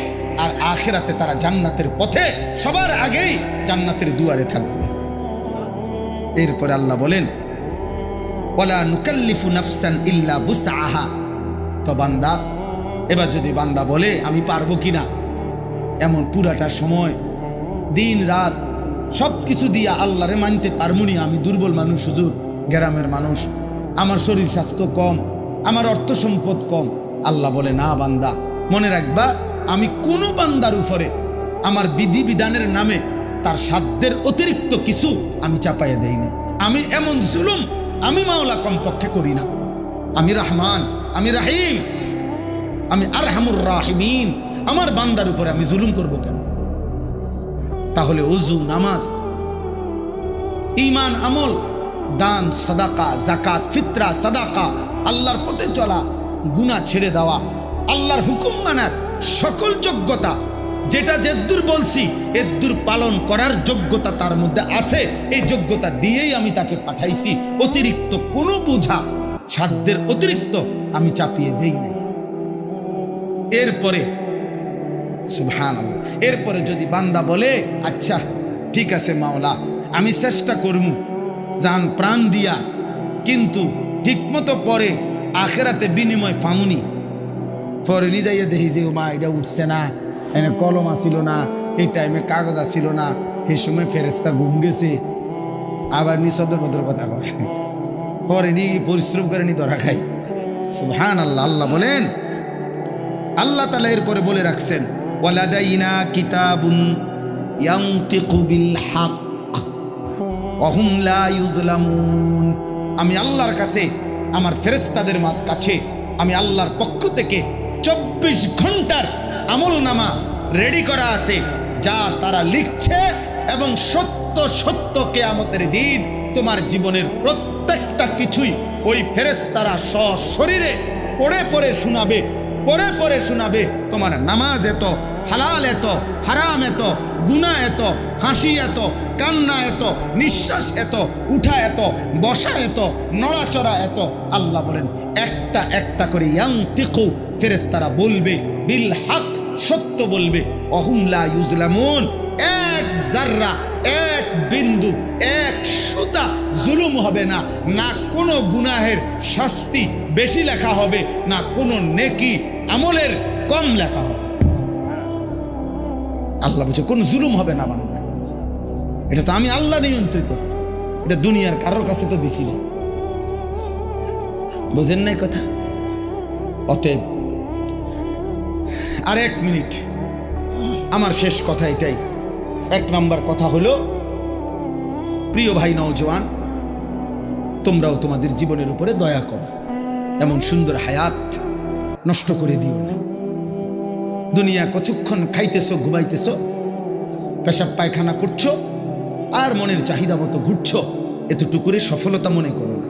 আর আখিরাতে তারা জান্নাতের পথে সবার আগেই জান্নাতের দুয়ারে থাকবে। এরপরে আল্লাহ বলেন ওয়ালা নুকাল্লিফু নাফসান ইল্লা বুসআহা। তো বান্দা, এবার যদি বান্দা বলে আমি পারবো কিনা, এমন পুরাটা সময় দিন রাত সব কিছু দিয়া আল্লাহরে মানতে পারমুনি, আমি দুর্বল মানুষ, হুজুর গ্রামের মানুষ, আমার শরীর স্বাস্থ্য কম, আমার অর্থ সম্পদ কম। আল্লাহ বলে না বান্দা, মনে রাখবা আমি কোনো বান্দার উপরে আমার বিধি বিধানের নামে তার সাধ্যের অতিরিক্ত কিছু আমি চাপাইয়া দেই না। আমি এমন জুলুম আমি মাওলা কমপক্ষে করি না। আমি রহমান, আমি রাহিম, আমি আরহামুর রাহিমিন। আমার বান্দার উপরে আমি জুলুম করব কেন? তাহলে ওযু, নামাজ, ঈমান, আমল, দান, সাদাকা, যাকাত, ফিতরা, সাদাকা, আল্লাহর পথে চলা, গুনাহ ছেড়ে দেওয়া, আল্লাহর হুকুম মানার সকল যোগ্যতা, যেটা যেদূর বলছি এদূর পালন করার যোগ্যতা তার মধ্যে আছে। এই যোগ্যতা দিয়েই আমি তাকে পাঠাইছি। অতিরিক্ত কোনো বোঝা, সাধ্যের অতিরিক্ত আমি চাপিয়ে দেই নাই। এরপরে সুবহানাল্লাহ, এরপরে যদি বান্দা বলে আচ্ছা ঠিক আছে মাওলা, আমি চেষ্টা করবো জান প্রাণ দিয়া, কিন্তু ঠিকমতো পরে আখিরাতে বিনিময় ফামুনি, পরে নিজাইয়া দেখি যে মা এটা উঠছে না, এনে কলম আসিল না, এই টাইমে কাগজ আসিল না, এই সময় ফেরেস্তা ঘুম গেছে, আবার নি সদর বদর কথা কয়, পরে নি পরিশ্রম করে নি ধরা খাই। সুবহানাল্লাহ। আল্লাহ বলেন, আল্লাহ তাআলা এরপরে বলে রাখছেন ওয়ালাদাইনা কিতাবুন ইয়ানতিকু বিল হক ওয়া হুম লা ইউজলামুন। আমি আল্লাহর কাছে, আমার ফেরেশতাদের কাছে আমি আল্লাহর পক্ষ থেকে 24 ঘন্টার আমলনামা রেডি করা আছে, যা তারা লিখছে, এবং সত্য সত্য কিয়ামতের দিন তোমার জীবনের প্রত্যেকটা কিছুই ওই ফেরেশতারা সশরীরে পড়ে পড়ে শোনাবে, পড়ে পড়ে শোনাবে। তোমার নামাজ এত, হালাল এত, হারাম এত, গুনাহ এত, হাসি এত, কান্না এত, নিঃশ্বাস এত, উঠা এত, বসা এত, নড়াচড়া এত। আল্লাহ বলেন একটা একটা করে ইয়ানতিকু, ফেরেশতারা বলবে, বিল হক, সত্য বলবে, ওয়াহুম লা ইউজলামুন। এক জাররা, এক বিন্দু, এক সুতা জুলুম হবে না, না কোনো গুনাহের শাস্তি বেশি লেখা হবে, না কোনো নেকি আমলের কম লেখা হবে। আল্লাহ বলছে কোন জুলুম হবে না বান্দা। এটা তো আমি আল্লাহ নিয়ন্ত্রিত, এটা দুনিয়ার কারোর কাছে তো দিছি না। বুঝেন নাই কথা? অতএব আর 1 মিনিট, আমার শেষ কথা এটাই। 1 নম্বর কথা হলো, প্রিয় ভাই নওজোয়ান, তোমরাও তোমাদের জীবনের উপরে দয়া করো। এমন সুন্দর হায়াত নষ্ট করে দিও না। দুনিয়া কতক্ষণ খাইতেছো, ঘুমাইতেছো, পেশাব পায়খানা করছো, আর মনের চাহিদা মতো ঘুরছো, এতটুকুরে সফলতা মনে করো না।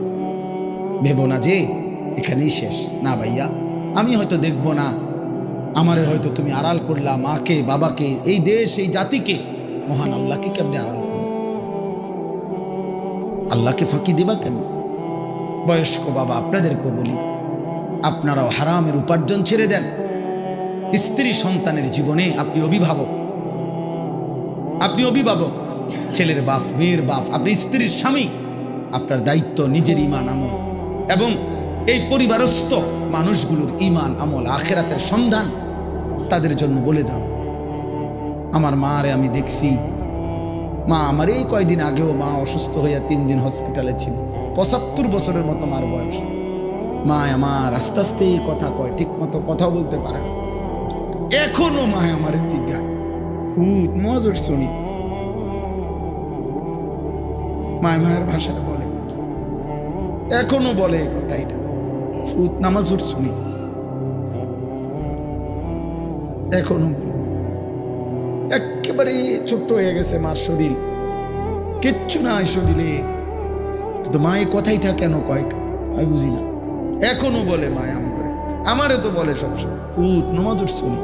ভেবো না যে এখানেই শেষ। না ভাইয়া, আমি হয়তো দেখবো না, আমারে হয়তো তুমি আড়াল করলা, মাকে, বাবাকে, এই দেশ, এই জাতিকে। মহান আল্লাহকে কেমনে আড়াল করো? আল্লাহকে ফাঁকি দেবা কেন? বয়স্ক বাবা, আপনাদেরকেও বলি, আপনারাও হারামের উপার্জন ছেড়ে দেন। স্ত্রী সন্তানের জীবনে আপনি অভিভাবক, ছেলের বাপ, মেয়ের বাপ, আপনি স্ত্রীর স্বামী। আপনার দায়িত্ব নিজের ঈমান আমল এবং এই পরিবারস্থ মানুষগুলোর ঈমান আমল, আখিরাতের সন্ধান তাদের জন্য বলে যান। আমার মারে আমি দেখছি, মা আমার এই কয়দিন আগেও মা অসুস্থ হইয়া 3 দিন হসপিটালে ছিল। 75 বছরের মতো মার বয়স। মা আমার আস্তে আস্তে কথা কয়, ঠিক মতো কথাও বলতে পারে না। এখনো মা আমার জিজ্ঞাসা, খুব মজুর শুনি, মায়ের ভাষায় বলে, এখনো বলে এই কথা। এটা ফুত নামাজ শুনি, এখনো একেবারে ছোট্ট হয়ে গেছে মার শরীর, কিচ্ছু নাই শরীরে। তো মা এই কথাইটা কেন কয় আমি বুঝি না। এখনো বলে মা আম করে, আমারে তো বলে সবসময়, ফুত নামাজ শুনি।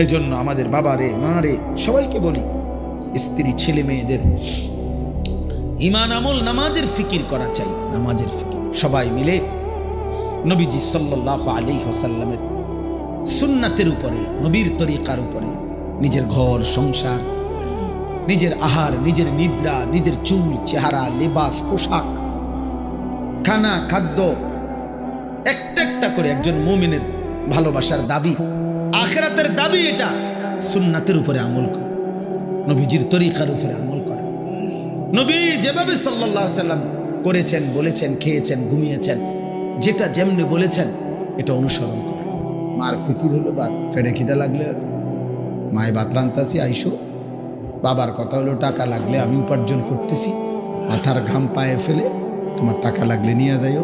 এই জন্য আমাদের বাবারে, মারে, সবাইকে বলি, স্ত্রী, ছেলে মেয়েদের ঈমান আমল, নামাজের ফিকির করা চাই। নামাজের ফিকির সবাই মিলে নবীজি সাল্লাল্লাহু আলাইহি ওয়াসাল্লামের সুন্নাতের উপরে, নবীর তরিকার উপরে নিজের ঘর সংসার, নিজের আহার, নিজের নিদ্রা, নিজের চুল, চেহারা, লেবাস, পোশাক, খানা, খাদ্য, একটা একটা করে একজন মুমিনের ভালোবাসার দাবি, আখিরাতের দাবি। এটা সুন্নাতের উপরে আমল করা, নবীজির তরিকার উপরে আমল করা। নবী যেভাবে সাল্লাল্লাহু আলাইহি ওয়াসাল্লাম করেছেন, বলেছেন, খেয়েছেন, ঘুমিয়েছেন, যেটা যেমনি বলেছেন, এটা অনুসরণ করা। মার ফিকির হলো, বা ফেড়ে খিদা লাগলে মায় ভাত রান্তাছি আইসো, বাবার কথা হলো টাকা লাগলে আমি উপার্জন করতেছি, মাথার ঘাম পায়ে ফেলে তোমার টাকা লাগলে নিয়ে যাইও।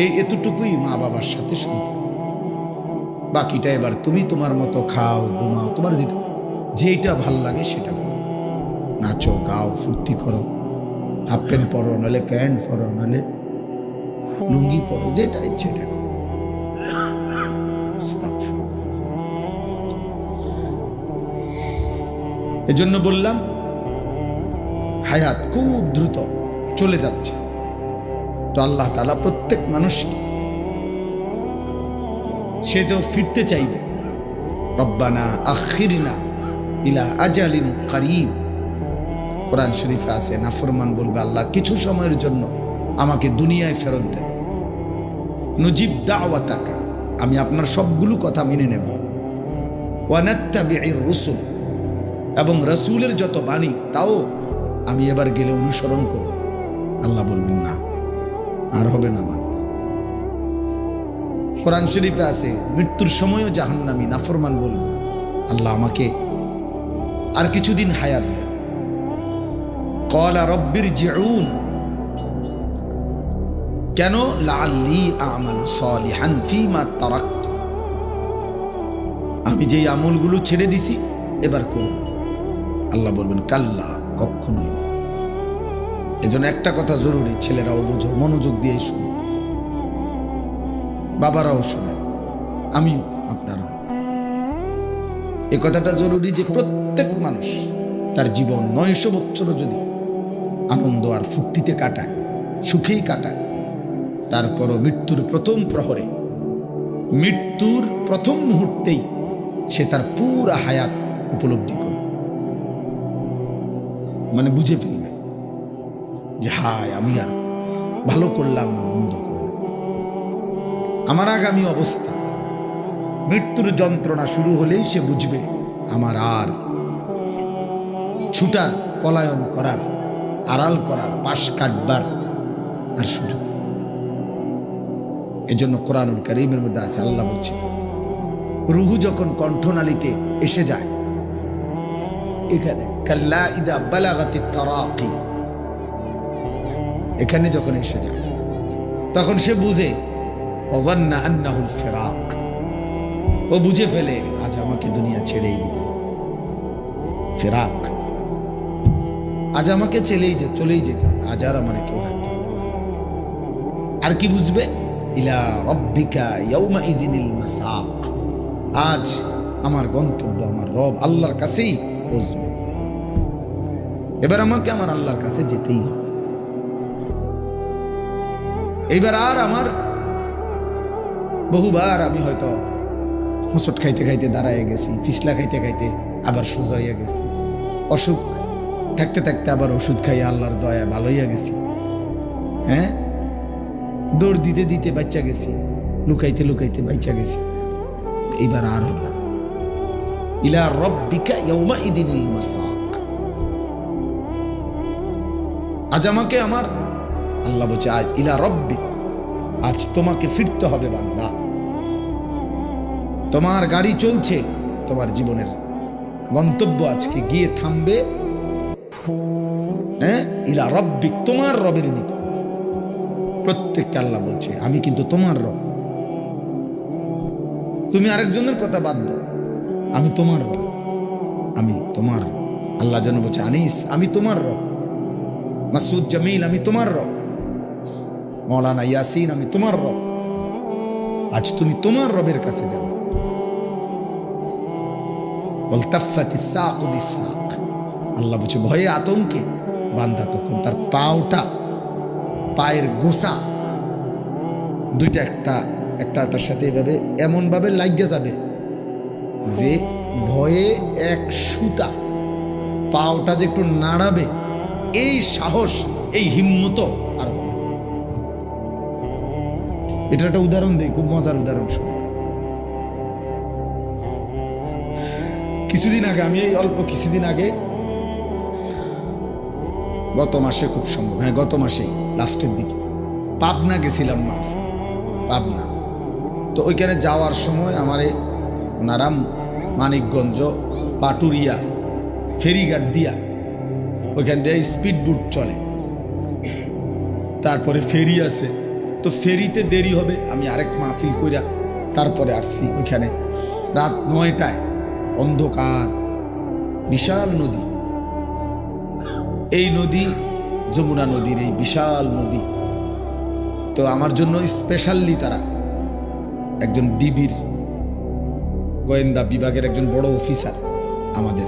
এই এতটুকুই মা বাবার সাথে সম্পর্ক। বাকিটা এবার তুমি তোমার মতো খাও, ঘুমাও, তোমার যেটা ভাল লাগে সেটা করো। নাচো, গাও, ফুর্তি করো, হাফ প্যান্ট পরো, নাহলে প্যান্ট পরো, নাহলে লুঙ্গি পরো, যেটা ইচ্ছে এটা করো। এজন্য বললাম, হায়াত খুব দ্রুত চলে যাচ্ছে। তো আল্লাহ তাআলা প্রত্যেক মানুষকে, সে যে ফিরতে চাইবে, রব্বানা আখিরনা ইলা আজালিন করিব, কোরআন শরীফে আছে, নাফরমান বলবে, আল্লাহ কিছু সময়ের জন্য আমাকে দুনিয়ায় ফেরত দেন। নুজিব দাওয়াতাকা, আমি আপনার সবগুলো কথা মেনে নেব। ওয়া নাত্তাবিউর রুসুল, এবং রাসূলের যত বাণী তাও আমি এবার গেলে অনুসরণ করব। আল্লাহ বলবেন না, আর হবে না। কোরআন শরীফে আছে, মৃত্যুর সময়ও জাহান্নামী নাফরমান বলবে, আল্লাহ আমাকে আর কিছুদিন হায়াত দেন। ক্বালা রব্বিরজিউন, কেন? লাআল্লি আমালু সালিহান ফীমা তারাকতু, আমি যেই আমলগুলো ছেড়ে দিছি এবার করব। আল্লাহ বলবেন, কাল্লা, কখনোই না। এজন্য একটা কথা জরুরি, ছেলেরাও বুঝো, মনোযোগ দিয়ে শুনো, বাবারাও শুনে, আমিও, আপনারাও। এ কথাটা জরুরি যে প্রত্যেক মানুষ তার জীবন 900 বছরও যদি আনন্দ আর ফুর্তিতে কাটায়, সুখেই কাটায়, তারপরও মৃত্যুর প্রথম প্রহরে, মৃত্যুর প্রথম মুহূর্তেই সে তার পুরা হায়াত উপলব্ধি করে, মানে বুঝে ফেলবে যে হায়, আমি আর ভালো করলাম না, মন্দ করলাম। আমার আগামী অবস্থা, মৃত্যুর যন্ত্রণা শুরু হলেই সে বুঝবে আমার আর ছুটার, পলায়ন করার, আড়াল করার, পাশ কাটবার আর সুযোগ। এজন্য কোরআনুল কারীমের মধ্যে আছে, আল্লাহ বলছে রুহু যখন কণ্ঠনালীতে এসে যায়, এখানে কাল্লা ইদা বালাগাতিত তারাকি, এখানে যখন এসে যায় তখন সে বুঝে ওয়ান্না আন্নাহুল ফিরাক, ও বুঝে ফেলে আজ আমাকে দুনিয়া ছেড়েই দিবে। ফিরাক, আজ আমাকে চলেই যেতে হবে, আজ আর আমার কেউ রাখতে হবে। আর কি বুঝবে? ইলা রাব্বিকা ইয়াউমা ইযিনিল মাসাক, আজ আমার গন্তব্য আমার রব আল্লাহর কাছেই পৌঁছবে। এবার আমাকে আমার আল্লাহর কাছে যেতেই হবে। এইবার আর আমার বহুবার আমি হয়তো হোঁচট খাইতে খাইতে দাঁড়ায় গেছি, ফিসলা খাইতে খাইতে আবার সোজা হইয়া গেছি, অসুখ থাকতে থাকতে আবার ওষুধ খাইয়া আল্লাহর দয়া ভালো হইয়া গেছি, হ্যাঁ, দৌড় দিতে দিতে বাচ্চা গেছি, লুকাইতে লুকাইতে বাচ্চা গেছি। এইবার আর হবে ইলা রাব্বিকা ইয়াউমা ইযিনিল মাসাক, আজ আমাকে আমার আল্লাহ বলছে আজ ইলা রাব্বিক, আজ তোমাকে ফিরতে হবে বান্দা। তোমার গাড়ি চলছে, তোমার জীবনের গন্তব্য আজকে গিয়ে থামবে, হ্যাঁ, ইলা রাব্বিক, তোমার রবের নিকট। প্রত্যেককে আল্লাহ বলছে আমি কিন্তু তোমার রব, তুমি আরেকজনের কথা বাদ দাও, আমি তোমার রব, আমি তোমার রব। আল্লাহ যেন বলছে আনিস আমি তোমার রব, মাসুদ জামিল আমি তোমার রব, মৌলানা ইয়াসিন আমি তোমার রব। আজ তুমি তোমার রবের কাছে যাবে। ওয়ালতাফাতিস সাকু বিসাক, আল্লাহ বলছে ভয়ে আতঙ্কে বান্দা তখন তার পায়ের গোসা দুইটা একটার সাথে এভাবে এমন ভাবে লাগিয়ে যাবে যে ভয়ে এক সুতা পাওটা যে একটু নাড়াবে, এই সাহস এই হিম্মত আর এটা একটা উদাহরণ দেই, খুব মজার উদাহরণ শুনে। কিছুদিন আগে আমি এই অল্প কিছুদিন আগে গত মাসে খুব সম্ভব, হ্যাঁ গত মাসে লাস্টের দিকে পাবনা গেছিলাম, পাবনা। তো ওইখানে যাওয়ার সময় আমারে ওনারা মানিকগঞ্জ পাটুরিয়া ফেরিঘাট দিয়া ওইখান দিয়ে স্পিড বোট চলে, তারপরে ফেরি আছে, তো ফেরিতে দেরি হবে। আমি আরেক মাহফিল কইরা তারপরে আসছি ওইখানে রাত 9টায়, অন্ধকার, বিশাল নদী, এই নদী যমুনা নদীর এই বিশাল নদী। তো আমার জন্য স্পেশালি তারা একজন ডিবির গোয়েন্দা বিভাগের একজন বড় অফিসার, আমাদের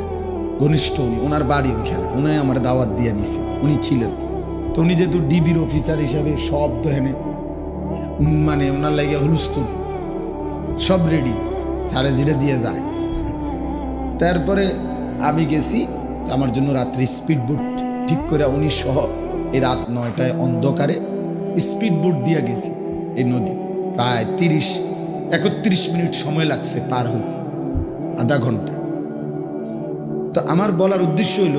ঘনিষ্ঠ, উনি ওনার বাড়ি ওইখানে, উনি আমার দাওয়াত দিয়ে নিছে, উনি ছিলেন। তো উনি যেহেতু ডিবির অফিসার হিসাবে সব তো হেনে মানে ওনার লাগে হুলস্থুল সব রেডি, সারে যেটা দিয়ে যায়। তারপরে আমি গেছি আমার জন্য রাত্রি স্পিড বোট ঠিক করে উনি সহ এই রাত 9টায় অন্ধকারে স্পিড বোট দিয়ে গেছি এই নদী। প্রায় 30-31 মিনিট সময় লাগছে পার হইতে, আধা ঘন্টা। তো আমার বলার উদ্দেশ্য হইল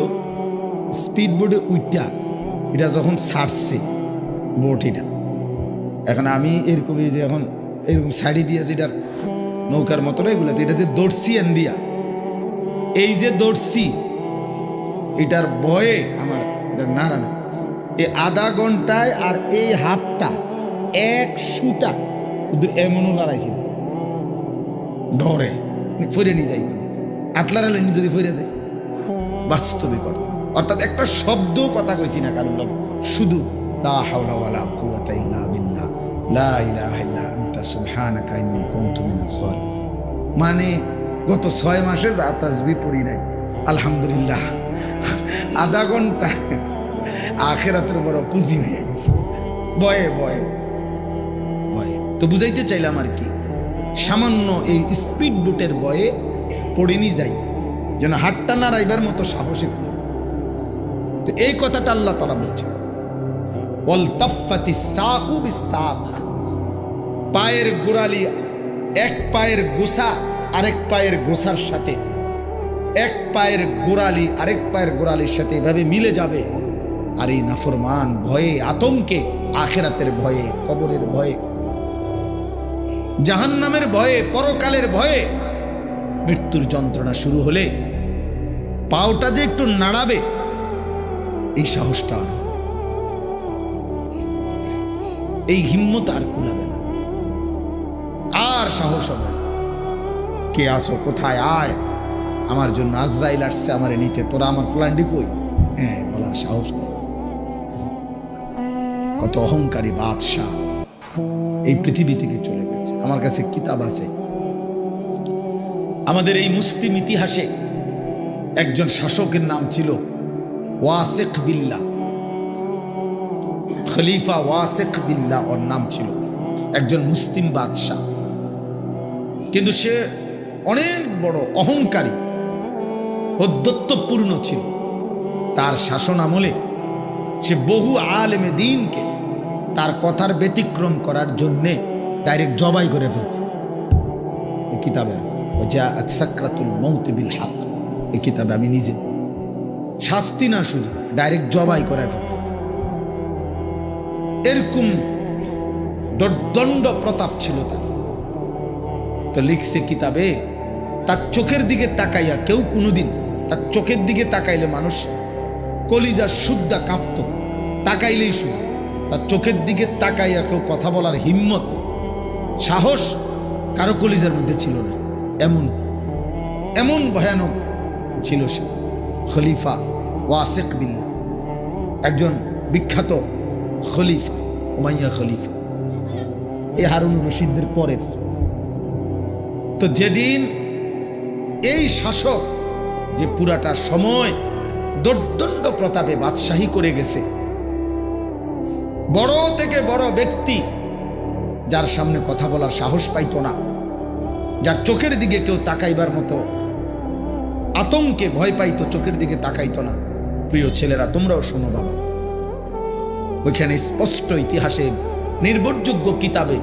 স্পিড বোটে উইটা এটা যখন ছাড়ছে বোট, এটা এখন আমি এরকম যে এখন এরকম সাইডে দিয়া যেটার নৌকার মতো না এগুলো, এটা যে দৌড়ছি এন দিয়া, এই যে দৌড়ছি এটার ভয়ে আমার নাড়া না, এই আধা ঘন্টায় আর এই হাতটা এক সুতা এমনও লড়াইছিল ডরে ফিরে নিয়ে যাই, আতলার আলেন যদি ফিরে যায় বাস্তবিক অর্থ, অর্থাৎ একটা শব্দ কথা কইছি না কারণ, শুধু লা হাওলা ওয়ালা কুওয়াতা ইল্লা বিল্লাহ লা ইলাহা ইল্লা আনতা সুবহানাকা ইন্নী কুনতু মিনাজ জালিমিন। মানে গত 6 মাসে যা তাসবিহ পড়ি নাই, আলহামদুলিল্লাহ আধা ঘন্টা আখিরাতের বড় পুঁজি হয়ে গেছে, ভয়ে ভয়ে ভয়ে। তো বুঝাইতে চাইলাম আর কি, সামান্য এই স্পিড বোটের ভয়ে পড়িনি যাই যেন হাতটা নাড়াইবার মতো সাহসী। তো এই কথাটা আল্লাহ তাআলা বলছে ওয়ালতাফাতিস সাকু বিসাক, পায়ের গোড়ালি এক পায়ের গোসা আরেক পায়ের গোসার সাথে, এক পায়ের গোড়ালি আরেক পায়ের গোড়ালির সাথে এভাবে মিলে যাবে। আর এই নাফরমান ভয়ে আতঙ্কে, আখিরাতের ভয়ে, কবরের ভয়ে জাহান্নামের ভয়ে, পরকালের ভয়ে মৃত্যুর যন্ত্রণা শুরু হলে পাওটা যে একটু নাড়াবে এই সাহসটা আর, এই হিম্মত আর কুলাবে না, আর সাহস হবে না। কে আসো, কোথায়, আয়, আমার জন্য আজরাইল আসছে আমারে নিতে, তোরা আমার ফ্লান্ডি কই, হ্যাঁ বলার সাহস নেই। কত অহংকারী বাদশাহ এই পৃথিবী থেকে চলে গেছে। আমার কাছে কিতাব আছে, আমাদের এই মুসলিম ইতিহাসে একজন শাসকের নাম ছিল ওয়াসিক বিল্লাহ, খলিফা ওয়াসিক বিল্লাহ ওর নাম ছিল, একজন মুসলিম বাদশাহ। কিন্তু সে অনেক বড় অহংকারী, ঔদ্ধত্যপূর্ণ ছিল। তার শাসন আমলে সে বহু আলেমে দ্বীনকে তার কথার ব্যতিক্রম করার জন্যে ডাইরেক্ট জবাই করে ফেলছে। এই কিতাবে আছে, সাকরাতুল মউত বিল হক, এই কিতাবে আমি নিজে, শাস্তি না শুধু ডাইরেক্ট জবাই করে ফেলত। এরকম দণ্ড প্রতাপ ছিল তার। তো লিখছে কিতাবে, তার চোখের দিকে তাকাইয়া কেউ কোনোদিন, তার চোখের দিকে তাকাইলে মানুষ কলিজা শুদ্ধা কাঁপত, তাকাইলেই শুধু তার চোখের দিকে তাকাইয়া কেউ কথা বলার হিম্মত, সাহস কারো কলিজার মধ্যে ছিল না। এমন এমন ভয়ানক ছিল সে খলিফা ওয়াসিক বিল্লাহ, একজন বিখ্যাত খলিফা, উমাইয়া খলিফা, এই হারুন রশিদের পরের। তো যেদিন এই শাসক যে পুরাটা সময় দোর্দণ্ড প্রতাপে বাদশাহী করে গেছে, বড় থেকে বড় ব্যক্তি যার সামনে কথা বলার সাহস পাইত না, যার চোখের দিকে কেউ তাকাইবার মতো আতঙ্কে ভয় পাইত, চোখের দিকে তাকাইত না। প্রিয় ছেলেরা, তোমরাও শোনো বাবা, ওইখানে স্পষ্ট ইতিহাসে নির্ভরযোগ্য কিতাবে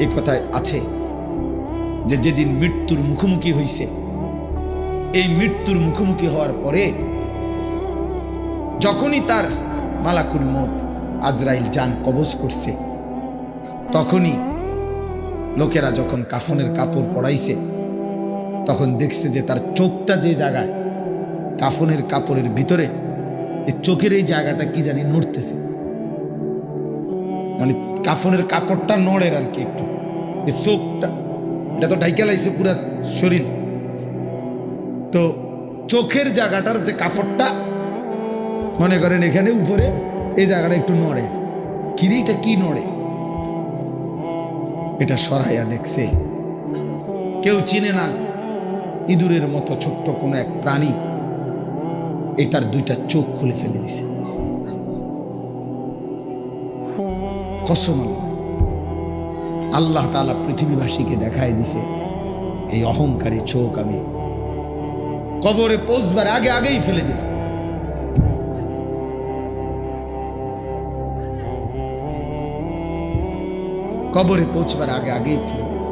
এই কথায় আছে যে যেদিন মৃত্যুর মুখোমুখি হইছে, এই মৃত্যুর মুখোমুখি হওয়ার পরে যখনই তার মালাকুল মউত আজরাইল জান কবজ করছে, তখনই লোকেরা যখন কাফনের কাপড় পরাইছে, তখন দেখছে যে তার চোখটা যে জায়গায় কাফনের কাপড়ের ভিতরে, এই চোখের এই জায়গাটা কি জানি নড়তেছে, মানে কাফনের কাপড়টা নড়ের আর কি একটু, এই চোখটা, এটা তো ঢাইকা লাইছে পুরা শরীর, তো চোখের জায়গাটার যে কাপড়টা মনে করেন এখানে উপরে এই জায়গাটা একটু নড়ে, কিরিটা কি নড়ে, এটা সরাইয়া দেখছে, কেউ চিনে না, ইঁদুরের মতো ছোট্ট কোনো এক প্রাণী, এই তার দুইটা চোখ খুলে ফেলে দিছে। কসম আল্লাহ তাআলা পৃথিবীবাসীকে দেখায় দিছে, এই অহংকারী চোখ আমি কবরে পৌঁছবার আগে আগেই ফেলে দিলাম। কবরে পৌঁছবার আগে আগেই ফেলে দিলাম।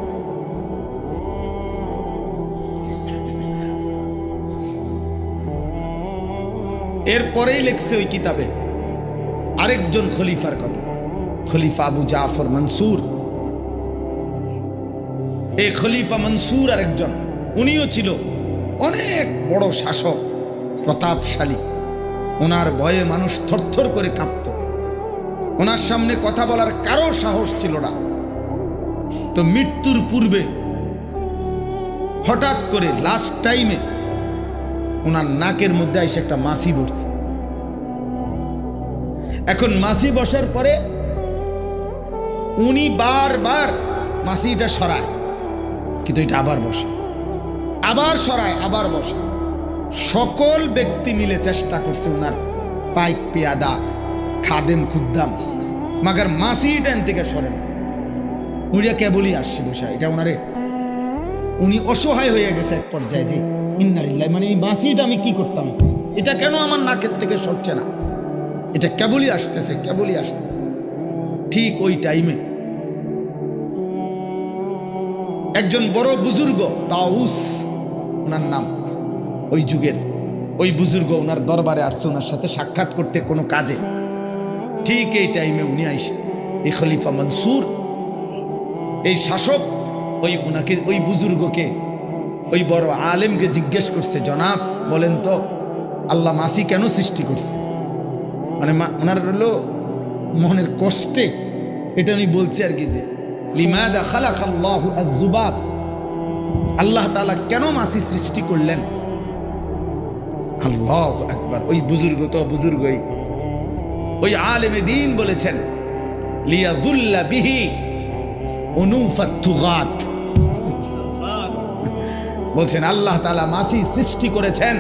এরপরেই লেখছে ওই কিতাবে আরেকজন খলিফার কথা, খলিফা আবু জাফর মনসুর। এই খলিফা মনসুর আরেকজন, উনিও ছিল অনেক বড় শাসক, প্রতাপশালী। ওনার ভয়ে মানুষ থরথর করে কাঁপত, ওনার সামনে কথা বলার কারো সাহস ছিল না। তো মৃত্যুর পূর্বে হঠাৎ করে লাস্ট টাইমে ওনার নাকের মধ্যে এসে একটা মাছি বসছে। এখন মাছি বসার পরে উনি বারবার মাছিটা সরায়, কিন্তু এটা আবার বসে, আবার সরায়, আবার বসে। সকল ব্যক্তি মিলে চেষ্টা করছে ওনার পাইক পেয়াদা খাদেম খুদ্দাম, মাগার মাছিটা থেকে সরেন। উনিরা কেবলই আসছে বসা, এটা ওনারে, উনি অসহায় হয়ে গেছে এক পর্যায়ে যে ইন্নালিল্লাহ, মানে এই মাছিটা আমি কি করতাম, এটা কেন আমার নাকের থেকে সরছে না, এটা কেবলই আসতেছে, কেবলই আসতেছে। ঠিক ওই টাইমে একজন বড় বুজুর্গ, তাউস ওনার নাম, ওই যুগের ওই বুজুর্গ ওনার দরবারে আসছে ওনার সাথে সাক্ষাৎ করতে কোনো কাজে। ঠিক এই টাইমে উনি আইসে, এই খলিফা মনসুর, এই শাসক ওনাকে ওই বুজুর্গকে ওই বড় আলেমকে জিজ্ঞেস করছে, জনাব বলেন তো আল্লাহ মাছি কেন সৃষ্টি করছে? মানে ওনার হলো মনের কষ্টে এটা উনি বলছে আর কি, যে লিমাযা খালাকাল্লাহু আয-যুবাব, আল্লাহ তাআলা কেন মাছি সৃষ্টি করলেন? আল্লাহু আকবার। ওই বুজুর্গ তো বুজুর্গই, ওই আলেমে দ্বীন বলেছেন লিয়াযুল্লা বিহি উনুফাত তুগাত, বলছেন আল্লাহ তাআলা মাছি সৃষ্টি করেছেন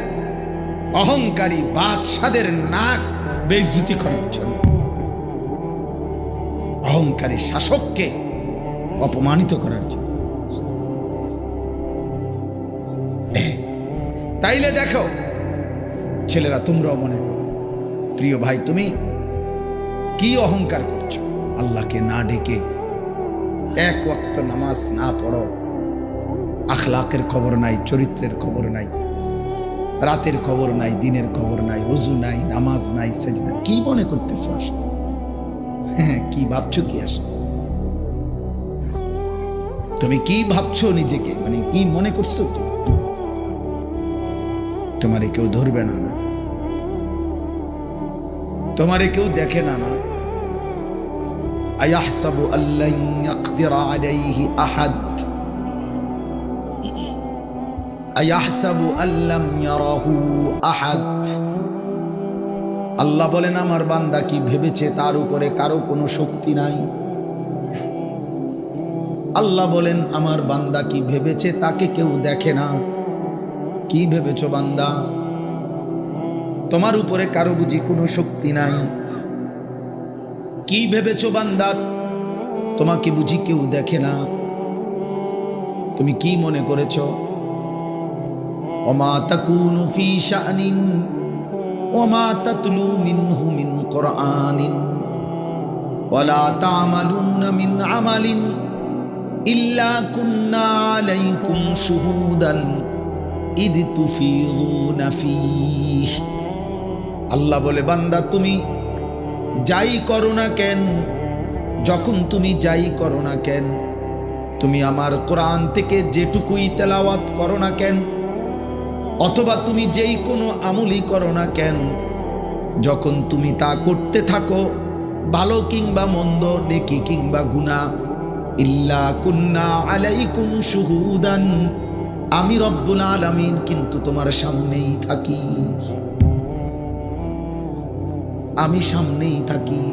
অহংকারী বাদশাদের নাক বেইজ্জতি করার জন্য, অহংকারী শাসককে অপমানিত করার জন্য। তাইলে দেখো ছেলেরা, তোমরাও মনে করো, প্রিয় ভাই তুমি কি অহংকার করছো? আল্লাহকে না ডেকে, এক ওয়াক্ত নামাজ না পড়ো, আখলাকের খবর নাই, চরিত্রের খবর নাই, রাতের খবর নাই, দিনের খবর নাই, ওযু নাই, নামাজ নাই, সেজদা, কি মনে করতেছো আসলে? হ্যাঁ, কি ভাবছো কি আসলে? তুমি কি ভাবছো নিজেকে, মানে কি মনে করছো? তোমারে কেউ ধরবে না, না তোমারে কেউ দেখে না, না আয়াহসাবু আল্লান ইয়াকদিরা আলাইহি আহাদ আয়াহসাবু আল্লাম ইয়ারাহু আহাদ। আল্লাহ বলেন আমার বান্দা কি ভেবেছে তার উপরে কারো কোনো শক্তি নাই? আল্লাহ বলেন আমার বান্দা কি ভেবেছে তাকে কেউ দেখে না? কি ভেবেছো বান্দা? তোমার উপরে কারো বুঝি কোনো শক্তি নাই? কি ভেবেছো বান্দা? তোমাকে বুঝি কেউ দেখে না? তুমি কি মনে করেছো? ওমা তাকুনু ফি শাআনিন ওমা তাতলু মিনহু মিন কুরআনিন ওয়ালা তা'মালুনা মিন আমালিন ইল্লা কুন্না আলাইকুম শুহুদান ইদ তুফিদুনা ফীহি। আল্লাহ বলে বান্দা তুমি যাই করো না কেন, যখন তুমি যাই করো না কেন, তুমি আমার কোরআন থেকে যেটুকুই তেলাওয়াত করো না কেন, অথবা তুমি যেই কোনো আমলই করো না কেন, যখন তুমি তা করতে থাকো, ভালো কিংবা মন্দ, নেকি কিংবা গুনাহ, ইল্লা কুন্না আলাইকুম শুহুদান, আমি রব্বুল আলামিন কিন্তু তোমার সামনেই থাকি, আমি সামনেই থাকি।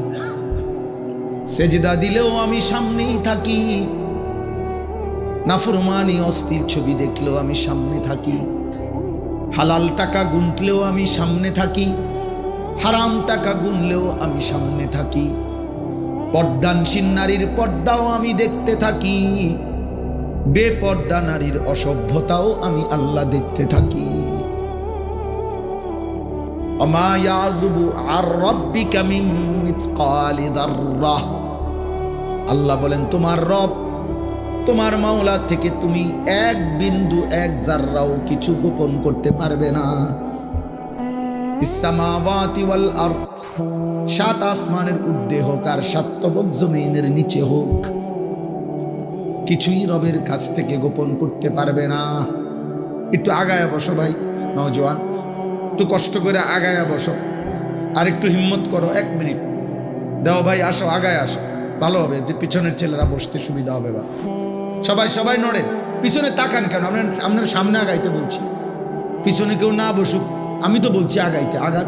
সেজদা দিলেও আমি সামনেই থাকি, নাফরমানি অস্থির ছবি দেখলেও আমি সামনে থাকি, হালাল টাকা গুনলেও আমি সামনে থাকি, হারাম টাকা গুনলেও আমি সামনে থাকি, পর্দানশীল নারীর পর্দাও আমি দেখতে থাকি, বেপর্দা নারীর অসভ্যতাও আমি আল্লাহ দেখতে থাকি। ওমা ইয়াযুবু আর রাব্বিকা মিন মিসকালি যাররাহ, আল্লাহ বলেন তোমার রব, তোমার মাওলা থেকে তুমি এক বিন্দু এক জাররাও কিছু গোপন করতে পারবে না। ইসসামাওয়াতি ওয়াল আরদ, সাত আসমানের ঊর্ধ্বে হোক আর সাতবক জমিনের নিচে হোক, কিছুই রবের কাছ থেকে গোপন করতে পারবে না। একটু আগায়া বসো ভাই, নওজোয়ান, একটু কষ্ট করে আগায়া বসো, আর একটু হিম্মত করো, 1 মিনিট দাও ভাই, আসো আগায় আসো, ভালো হবে, যে পিছনের ছেলেরা বসতে সুবিধা হবে। বা সবাই সবাই নড়েন, পিছনে তাকান কেন? আপনার সামনে আগাইতে বলছি, পিছনে কেউ না বসুক, আমি তো বলছি আগাইতে, আগান।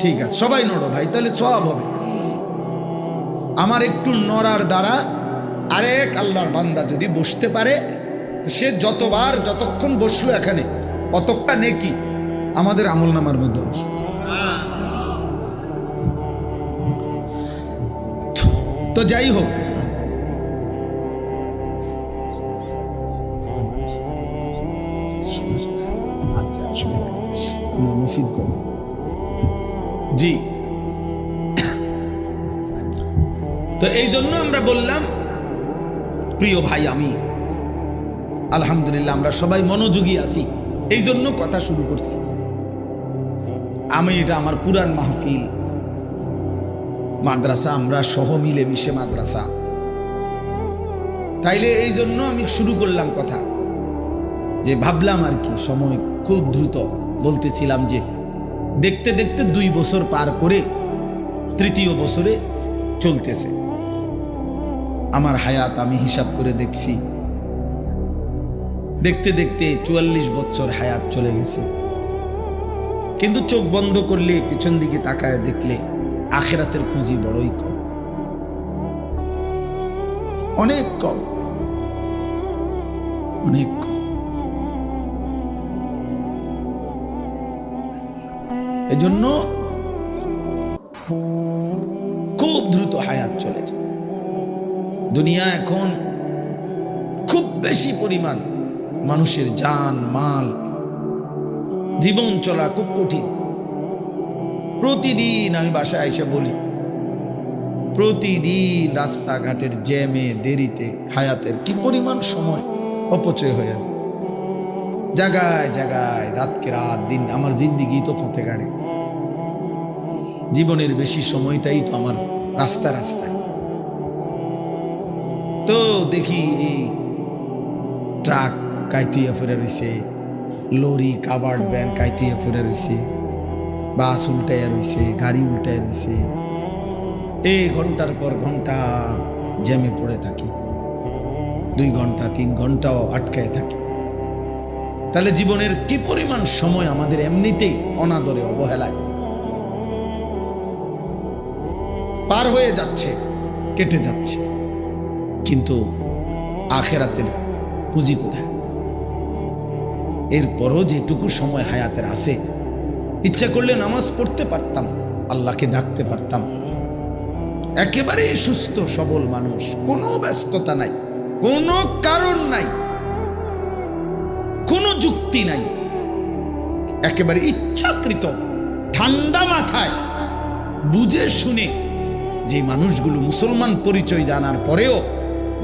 ঠিক আছে, সবাই নড়ো ভাই, তাহলে সওয়াব হবে। আমার একটু নড়ার দ্বারা আরেক আল্লাহর বান্দা যদি বসতে পারে, সে যতবার যতক্ষণ বসলো এখানে অতটা নেকি আমাদের আমলনামার মধ্যে আসবে। তো যাই হোক, জি, তো এই জন্য আমরা বললাম প্রিয় ভাই, আমি আলহামদুলিল্লাহ আমরা সবাই মনোযোগী আছি, এই জন্য কথা শুরু করছি। আমি এটা আমার পুরান মাহফিল, মাদ্রাসা, আমরা সহ মিলে মিশে মাদ্রাসা, তাইলে এই জন্য আমি শুরু করলাম কথা, যে ভাবলাম আর কি সময় খুব দ্রুত। বলতেছিলাম যে দেখতে দেখতে 2 বছর পার করে 3য় বছরে চলতেছে আমার হায়াত। আমি হিসাব করে দেখছি, দেখতে দেখতে 44 বছর হায়াত চলে গেছে। কিন্তু চোখ বন্ধ করলে, পিছন দিকে তাকায় দেখলে আখিরাতের পুঁজি বড়ই কম, অনেক কম, অনেক কম। এজন্য খুব দ্রুত হায়াত চলে যায়। দুনিয়া এখন খুব বেশি পরিমাণ মানুষের জান মাল, জীবন চলা খুব কঠিন। প্রতিদিন আমি বাসায় এসে বলি, প্রতিদিন রাস্তাঘাটের জ্যামে দেরিতে হায়াতের কি পরিমাণ সময় অপচয় হয়ে যায়। জায়গায় জায়গায় রাতকে রাত, দিন আমার জিন্দিগি তো ফতে গাড়ি। জীবনের বেশি সময়টাই তো আমার রাস্তা রাস্তায়। তো দেখি এই ট্রাক কাইতুইয়া ফিরে রয়েছে, লরি কাভার্ড ভ্যান কাইতুইয়া ফিরে রয়েছে, বাস উল্টাইয়া রয়েছে, গাড়ি উল্টাইয়া রয়েছে। এই ঘন্টার পর ঘন্টা জ্যামে পড়ে থাকি, 2 ঘন্টা 3 ঘন্টাও আটকায় থাকি। তাহলে জীবনের কি পরিমাণ সময় আমাদের এমনিতেই অনাদরে অবহেলায় পার হয়ে যাচ্ছে, কেটে যাচ্ছে। কিন্তু আখিরাতের পুঁজি কোথায়? এরপরও যেটুকু সময় হায়াতের আছে, ইচ্ছা করলে নামাজ পড়তে পারতাম, আল্লাহকে ডাকতে পারতাম। একেবারে সুস্থ সবল মানুষ, কোনো ব্যস্ততা নাই, কোনো কারণ নাই, কোনো যুক্তি নাই, একেবারে ইচ্ছাকৃত ঠান্ডা মাথায় বুঝে শুনে যে মানুষগুলো মুসলমান পরিচয় জানার পরেও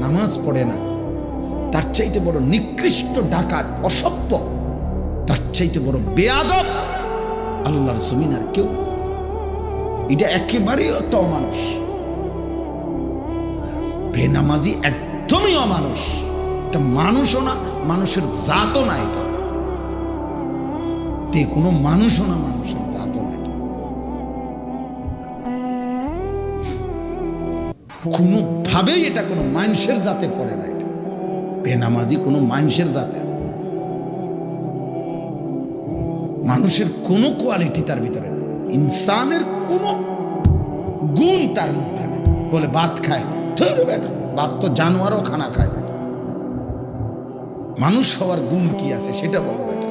নামাজ পড়ে না, তার চাইতে বড় নিকৃষ্ট ডাকাত, অসভ্য, তার চাইতে বড় বেয়াদব আল্লাহর জমিন আর কেউ। এটা একেবারেই একটা অমানুষ, বেনামাজি একদমই অমানুষ। এটা মানুষও না, মানুষের জাতও না, এটা কোনো মানুষও না, মানুষের জাতও না। কোনোভাবেই এটা কোনো মানুষের জাতে পড়ে না। এটা বেনামাজি কোনো মানুষের জাতে, মানুষের কোনো কোয়ালিটি তার ভিতরে নেই, ইনসানের কোনো গুণ তার মধ্যে নেই। বলে ভাত খায়, বেটা ভাত তো জানোয়ারও খানা খায়। বেটা মানুষ হওয়ার গুণ কি আছে সেটা বলো। বেটা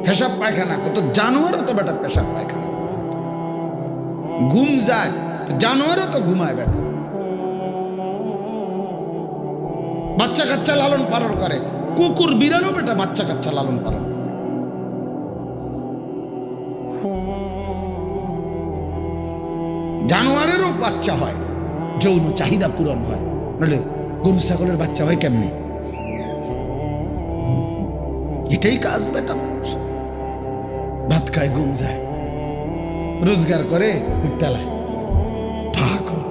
পেশাব পায়খানা কত, জানোয়ারও তো বেটা পেশাব পায়খানা। ঘুম যায় তো জানোয়ারও তো ঘুমায়। বেটা বাচ্চা কাচ্চা লালন পালন করে, কুকুর বিড়ালও বেটা বাচ্চা কাচ্চা লালন পালন করে। জানোয়ারেরও বাচ্চা হয়, যৌন চাহিদা পূরণ হয়। নাহলে গরু ছাগলের বাচ্চা হয় কেমনি? এটাই কাজ বেটা। মানুষ ভাত খায়, ঘুম যায়, রোজগার করে, বিদ্যালয় পাগল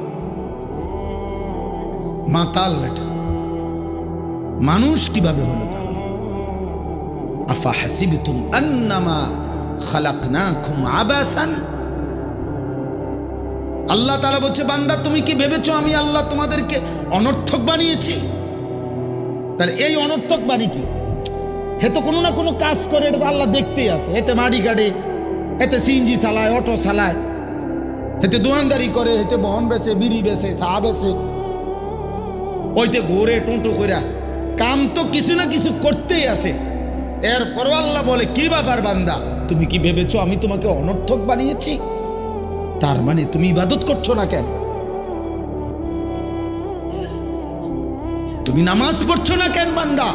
মাতাল বেটা। মানুষ কিভাবে হলো তাহলে? আফা হাসিবতুম আন্নামা খালাকনাকুম আবাসান। আল্লাহ তাআলা বলছে, বান্দা তুমি কি ভেবেছো আমি আল্লাহ তোমাদেরকে অনর্থক বানিয়েছি? তাহলে এই অনর্থক বাণী কি? হে তো কোনো না কোনো কাজ করে, এটা তো আল্লাহ দেখতেই আছে। এতে মাড়ি গাড়ে, এতে সিএনজি চালায়, অটো চালায়, এতে দোয়ানদারি করে, এতে বহন বেছে, বিড়ি বেছে, চা বেছে, ওইতে ঘোরে টোটো করে। কাম তো কিছু না কিছু করতেই আছে। এরপরও আল্লাহ বলে, কি ব্যাপার বান্দা, তুমি কি ভেবেছো আমি তোমাকে অনর্থক বানিয়েছি? তার মানে তুমি ইবাদত করছো না কেন? তুমি নামাজ পড়ছো না কেন বান্দা?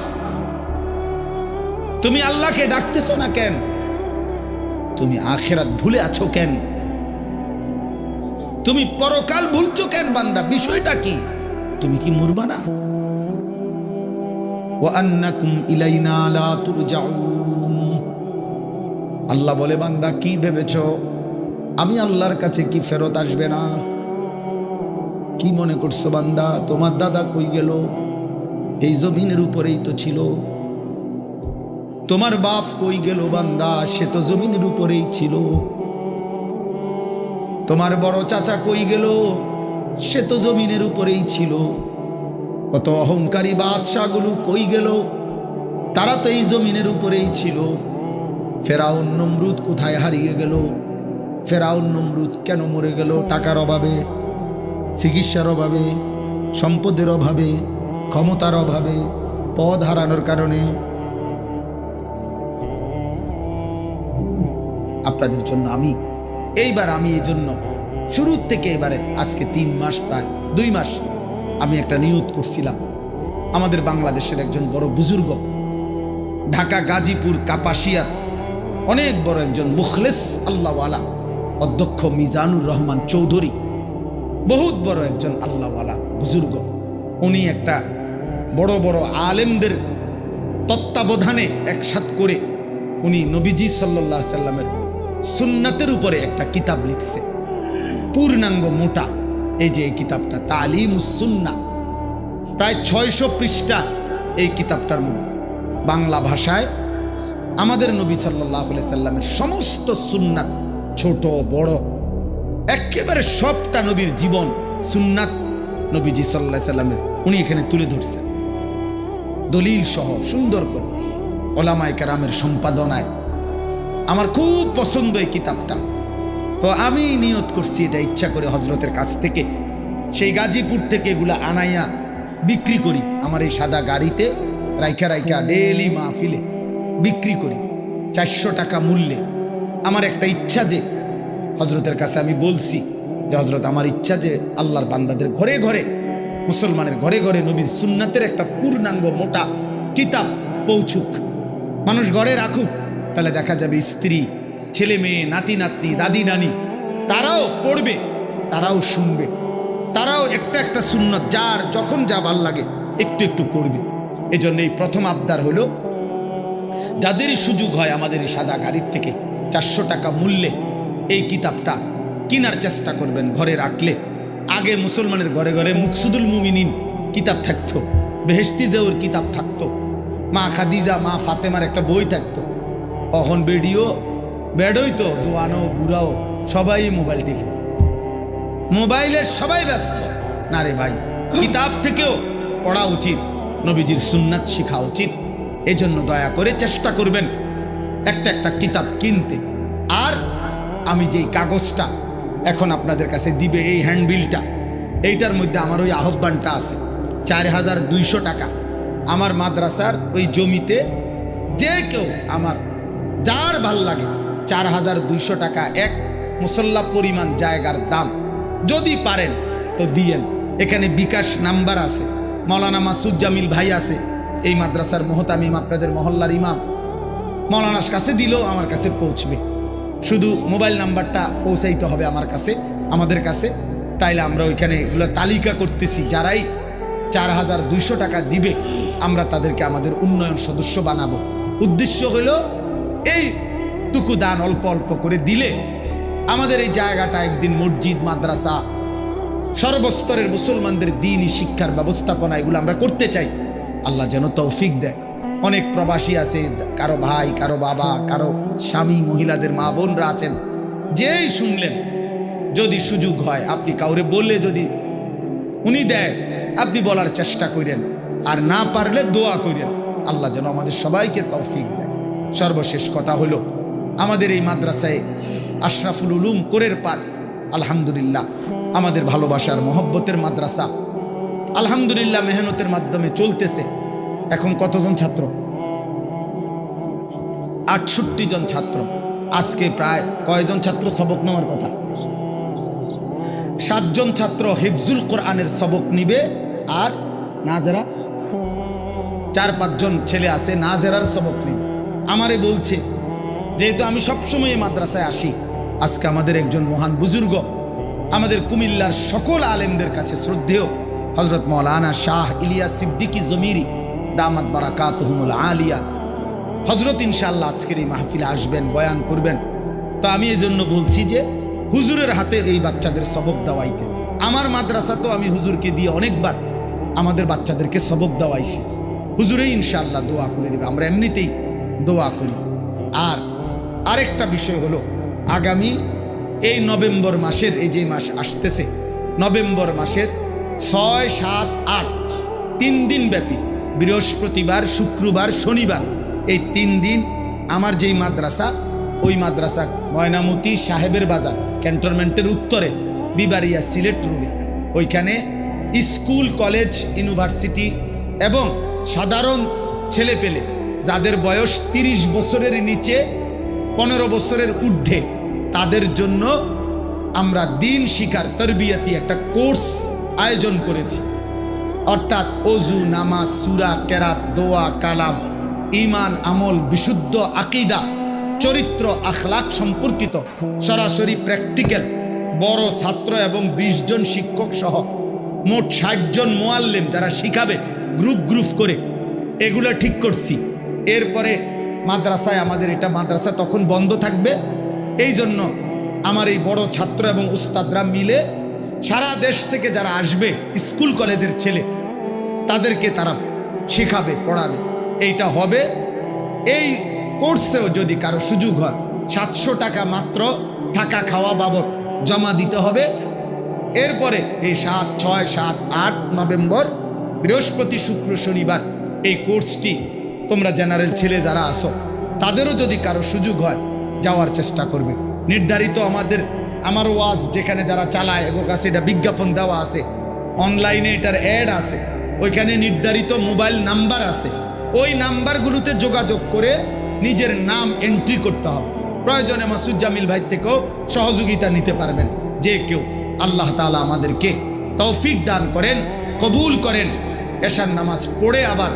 তুমি আল্লাহকে ডাকতেছো না কেন? তুমি আখিরাত ভুলে আছো কেন? তুমি পরকাল ভুলছো কেন বান্দা? বিষয়টা কি? তুমি কি মরবা না? ওয়া আন্নাকুম ইলাইনা লা তুরজাউন। আল্লাহ বলে, বান্দা কি ভেবেছো আমি আল্লাহর কাছে কি ফেরত আসবে না? কি কি মনে করছো বান্দা, তোমার দাদা কই গেল? এই জমিনের উপরেই তো ছিল। তোমার বাপ কই গেল বান্দা, সে তো জমিনের উপরেই ছিল। তোমার বড় চাচা কই গেল, সে তো জমিনের উপরেই ছিল। কত অহংকারী বাদশাগুলো কই গেল, তারা তো এই জমিনের উপরেই ছিল। ফেরাউন নমরুদ কোথায় হারিয়ে গেল? ফেরাউন নমরুদ কেন মরে গেল? টাকার অভাবে, চিকিৎসার অভাবে, সম্পদের অভাবে, ক্ষমতার অভাবে, পদ হারানোর কারণে। আপনাদের জন্য আমি এই জন্য শুরুর থেকে এবারে আজকে 3 মাস, প্রায় 2 মাস আমি একটা নিয়ত করছিলাম। আমাদের বাংলাদেশের একজন বড় বুজুর্গ, ঢাকা, গাজীপুর, কাপাসিয়ার অনেক বড় একজন মুখলেস আল্লাহওয়ালা অধ্যক্ষ মিজানুর রহমান চৌধুরী, বহুত বড় একজন আল্লাহওয়ালা বুজুর্গ। উনি একটা বড় বড় আলেমদের তত্ত্বাবধানে একসাথ করে উনি নবীজি সাল্লাল্লাহু আলাইহি সাল্লামের সুন্নাতের উপরে একটা কিতাব লিখছে, পূর্ণাঙ্গ মোটা। এই যে এই কিতাবটা তালিমুস সুন্নাহ, প্রায় 600 পৃষ্ঠা এই কিতাবটার মধ্যে। বাংলা ভাষায় আমাদের নবী সাল্লাল্লাহু আলাইহি সাল্লামের সমস্ত সুন্নাত, ছোট বড়, একেবারে সবটা নবীর জীবন সুন্নাত নবীজি সাল্লাল্লাহু আলাইহি সাল্লামের উনি এখানে তুলে ধরছেন দলিল সহ, সুন্দর করে ওলামায়ে কেরামের সম্পাদনায়। আমার খুব পছন্দ এই কিতাবটা। তো আমি নিয়ত করছি এটা ইচ্ছা করে হজরতের কাছ থেকে, সেই গাজীপুর থেকে এগুলা আনাইয়া বিক্রি করি। আমার এই সাদা গাড়িতে রাইখা রাইখা ডেলি মাহফিলে বিক্রি করি 400 টাকা মূল্যে। আমার একটা ইচ্ছা যে হজরতের কাছে আমি বলছি যে হজরত, আমার ইচ্ছা যে আল্লাহর বান্দাদের ঘরে ঘরে, মুসলমানের ঘরে ঘরে নবীর সুন্নাতের একটা পূর্ণাঙ্গ মোটা কিতাব পৌঁছুক, মানুষ ঘরে রাখুক। তাহলে দেখা যাবে স্ত্রী, ছেলে মেয়ে, নাতি নাতনি, দাদি নানি, তারাও পড়বে, তারাও শুনবে, তারাও একটা একটা সুন্নত যার যখন যা ভাল লাগে একটু একটু পড়বে। এই জন্য এই প্রথম আবদার হলো, যাদেরই সুযোগ হয় আমাদের এই সাদা গাড়ির থেকে 400 টাকা মূল্যে এই কিতাবটা কেনার চেষ্টা করবেন ঘরে রাখলে। আগে মুসলমানের ঘরে ঘরে মুকসুদুল মুমিনিন কিতাব থাকতো, বেহেশতি জহুর কিতাব থাকতো, মা খাদিজা, মা ফাতেমার একটা বই থাকতো। এখন ভিডিও বেডই তো, জোয়ানো বুড়াও সবাই মোবাইল টিভি, মোবাইলে সবাই ব্যস্ত। না রে ভাই, কিতাব থেকেও পড়া উচিত, নবীজির সুন্নাত শেখা উচিত। এই জন্য দয়া করে চেষ্টা করবেন একটা একটা কিতাব কিনতে। আর আমি যেই কাগজটা এখন আপনাদের কাছে দিবে, এই হ্যান্ডবিলটা, এইটার মধ্যে আমার ওই আহ্বানটা আছে 4200 টাকা। আমার মাদ্রাসার ওই জমিতে যে কেউ, আমার যার ভাল লাগে, 4200 টাকা এক মুসল্লা পরিমাণ জায়গার দাম। যদি পারেন তো দিয়েন। এখানে বিকাশ নাম্বার আছে, মৌলানা মাসুদ জামিল ভাই আছে, এই মাদ্রাসার মোহতামিম, আপনাদের মহল্লার ইমাম। মৌলানার কাছে দিলেও আমার কাছে পৌঁছবে, শুধু মোবাইল নাম্বারটা পৌঁছাইতে হবে আমার কাছে, আমাদের কাছে। তাইলে আমরা ওইখানে এগুলো তালিকা করতেছি, যারাই 4200 টাকা দিবে আমরা তাদেরকে আমাদের উন্নয়ন সদস্য বানাবো। উদ্দেশ্য হলো এইটুকু দান অল্প অল্প করে দিলে আমাদের এই জায়গাটা একদিন মসজিদ, মাদ্রাসা, সর্বস্তরের মুসলমানদের দ্বীনি শিক্ষার ব্যবস্থাপনা এগুলো আমরা করতে চাই। আল্লাহ যেন তৌফিক দেয়। অনেক প্রবাসী আছে, কারো ভাই, কারো বাবা, কারো স্বামী, মহিলাদের মা বোনরা আছেন, যেই শুনলেন, যদি সুযোগ হয় আপনি কাউরে বললে যদি উনি দেয়, আপনি বলার চেষ্টা করেন, আর না পারলে দোয়া করেন, আল্লাহ যেন আমাদের সবাইকে তৌফিক দেয়। সর্বশেষ কথা হলো, আমাদের এই মাদ্রাসায় আশরাফুল উলুম কোরের পার, আলহামদুলিল্লাহ আমাদের ভালোবাসার মহব্বতের মাদ্রাসা, আলহামদুলিল্লাহ মেহনতের মাধ্যমে চলতেছে। এখন কতজন ছাত্র? 68 জন ছাত্র। আজকে প্রায় কয়জন ছাত্র সবক নেওয়ার কথা? 7 জন ছাত্র হিফজুল কোরআনের সবক নিবে, আর নাজেরা 4-5 জন ছেলে আছে নাজেরার সবক নিবে। আমারে বলছে, যেহেতু আমি সবসময় এই মাদ্রাসায় আসি, আজকে আমাদের একজন মহান বুজুর্গ, আমাদের কুমিল্লার সকল আলেমদের কাছে শ্রদ্ধেয় হজরত মৌলানা শাহ ইলিয়াস সিদ্দিকী জমিরি দামাত বারাকাতুহুমুল আলিয়া, হজরত ইনশাআল্লাহ আজকের এই মাহফিলে আসবেন, বয়ান করবেন। তো আমি এই জন্য বলছি যে হুজুরের হাতে এই বাচ্চাদের সবক দেওয়াইতে আমার মাদ্রাসা তো আমি হুজুরকে দিয়ে অনেকবার আমাদের বাচ্চাদেরকে সবক দেওয়াইছি, হুজুরেই ইনশাআল্লাহ দোয়া করে দেবে, আমরা এমনিতেই দোয়া করি। আর আরেকটা বিষয় হলো, আগামী এই নভেম্বর মাসের, এই যে মাস আসতেছে নভেম্বর মাসের 6, 7, 8 3 দিন ব্যাপী, বৃহস্পতিবার, শুক্রবার, শনিবার, এই 3 দিন আমার যেই মাদ্রাসা, ওই মাদ্রাসা ময়নামতি সাহেবের বাজার ক্যান্টনমেন্টের উত্তরে বিবারিয়া সিলেট রোডে, ওইখানে স্কুল, কলেজ, ইউনিভার্সিটি এবং সাধারণ ছেলেপেলে যাদের বয়স 30 বছরের নিচে 15 বছরের ঊর্ধ্বে, তাদের জন্য আমরা দিন শিখার তরবিয়তি একটা কোর্স আয়োজন করেছি। অর্থাৎ অজু, নামাজ, সূরা, কেরাত, দোয়া, কালাম, ঈমান, আমল, বিশুদ্ধ আকীদা, চরিত্র, আখলাক সম্পর্কিত সরাসরি প্র্যাকটিক্যাল, বড় ছাত্র এবং 20 জন শিক্ষক সহ মোট 60 জন মুআল্লিম যারা শিখাবে গ্রুপ গ্রুপ করে, এগুলো ঠিক করছি। এরপরে মাদ্রাসায়, আমাদের এটা মাদ্রাসা তখন বন্ধ থাকবে, এই জন্য আমার এই বড় ছাত্র এবং উস্তাদরা মিলে সারা দেশ থেকে যারা আসবে স্কুল কলেজের ছেলে, তাদেরকে তারা শেখাবে, পড়াবে। এইটা হবে। এই কোর্সেও যদি কারো সুযোগ হয় 700 টাকা মাত্র থাকা খাওয়া বাবদ জমা দিতে হবে। এরপরে এই 7, 6, 7, 8 নভেম্বর বৃহস্পতি, শুক্র, শনিবার এই কোর্সটি তোমরা জেনারেল ছেলে যারা আসো, তাদেরও যদি কারো সুযোগ হয় যাওয়ার চেষ্টা করবে। নির্ধারিত আমার ওয়াজ যেখানে যারা চালায়, এগো কাছে এটা বিজ্ঞাপন দেওয়া আছে, অনলাইনে এটার অ্যাড আছে, ওইখানে নির্ধারিত মোবাইল নাম্বার আছে, ওই নাম্বারগুলোতে যোগাযোগ করে নিজের নাম এন্ট্রি করতে হবে। প্রয়োজনে মাসুদ জামিল ভাই থেকেও সহযোগিতা নিতে পারবেন যে কেউ। আল্লাহ তাআলা আমাদেরকে তৌফিক দান করেন, কবুল করেন। এশার নামাজ পড়ে আবার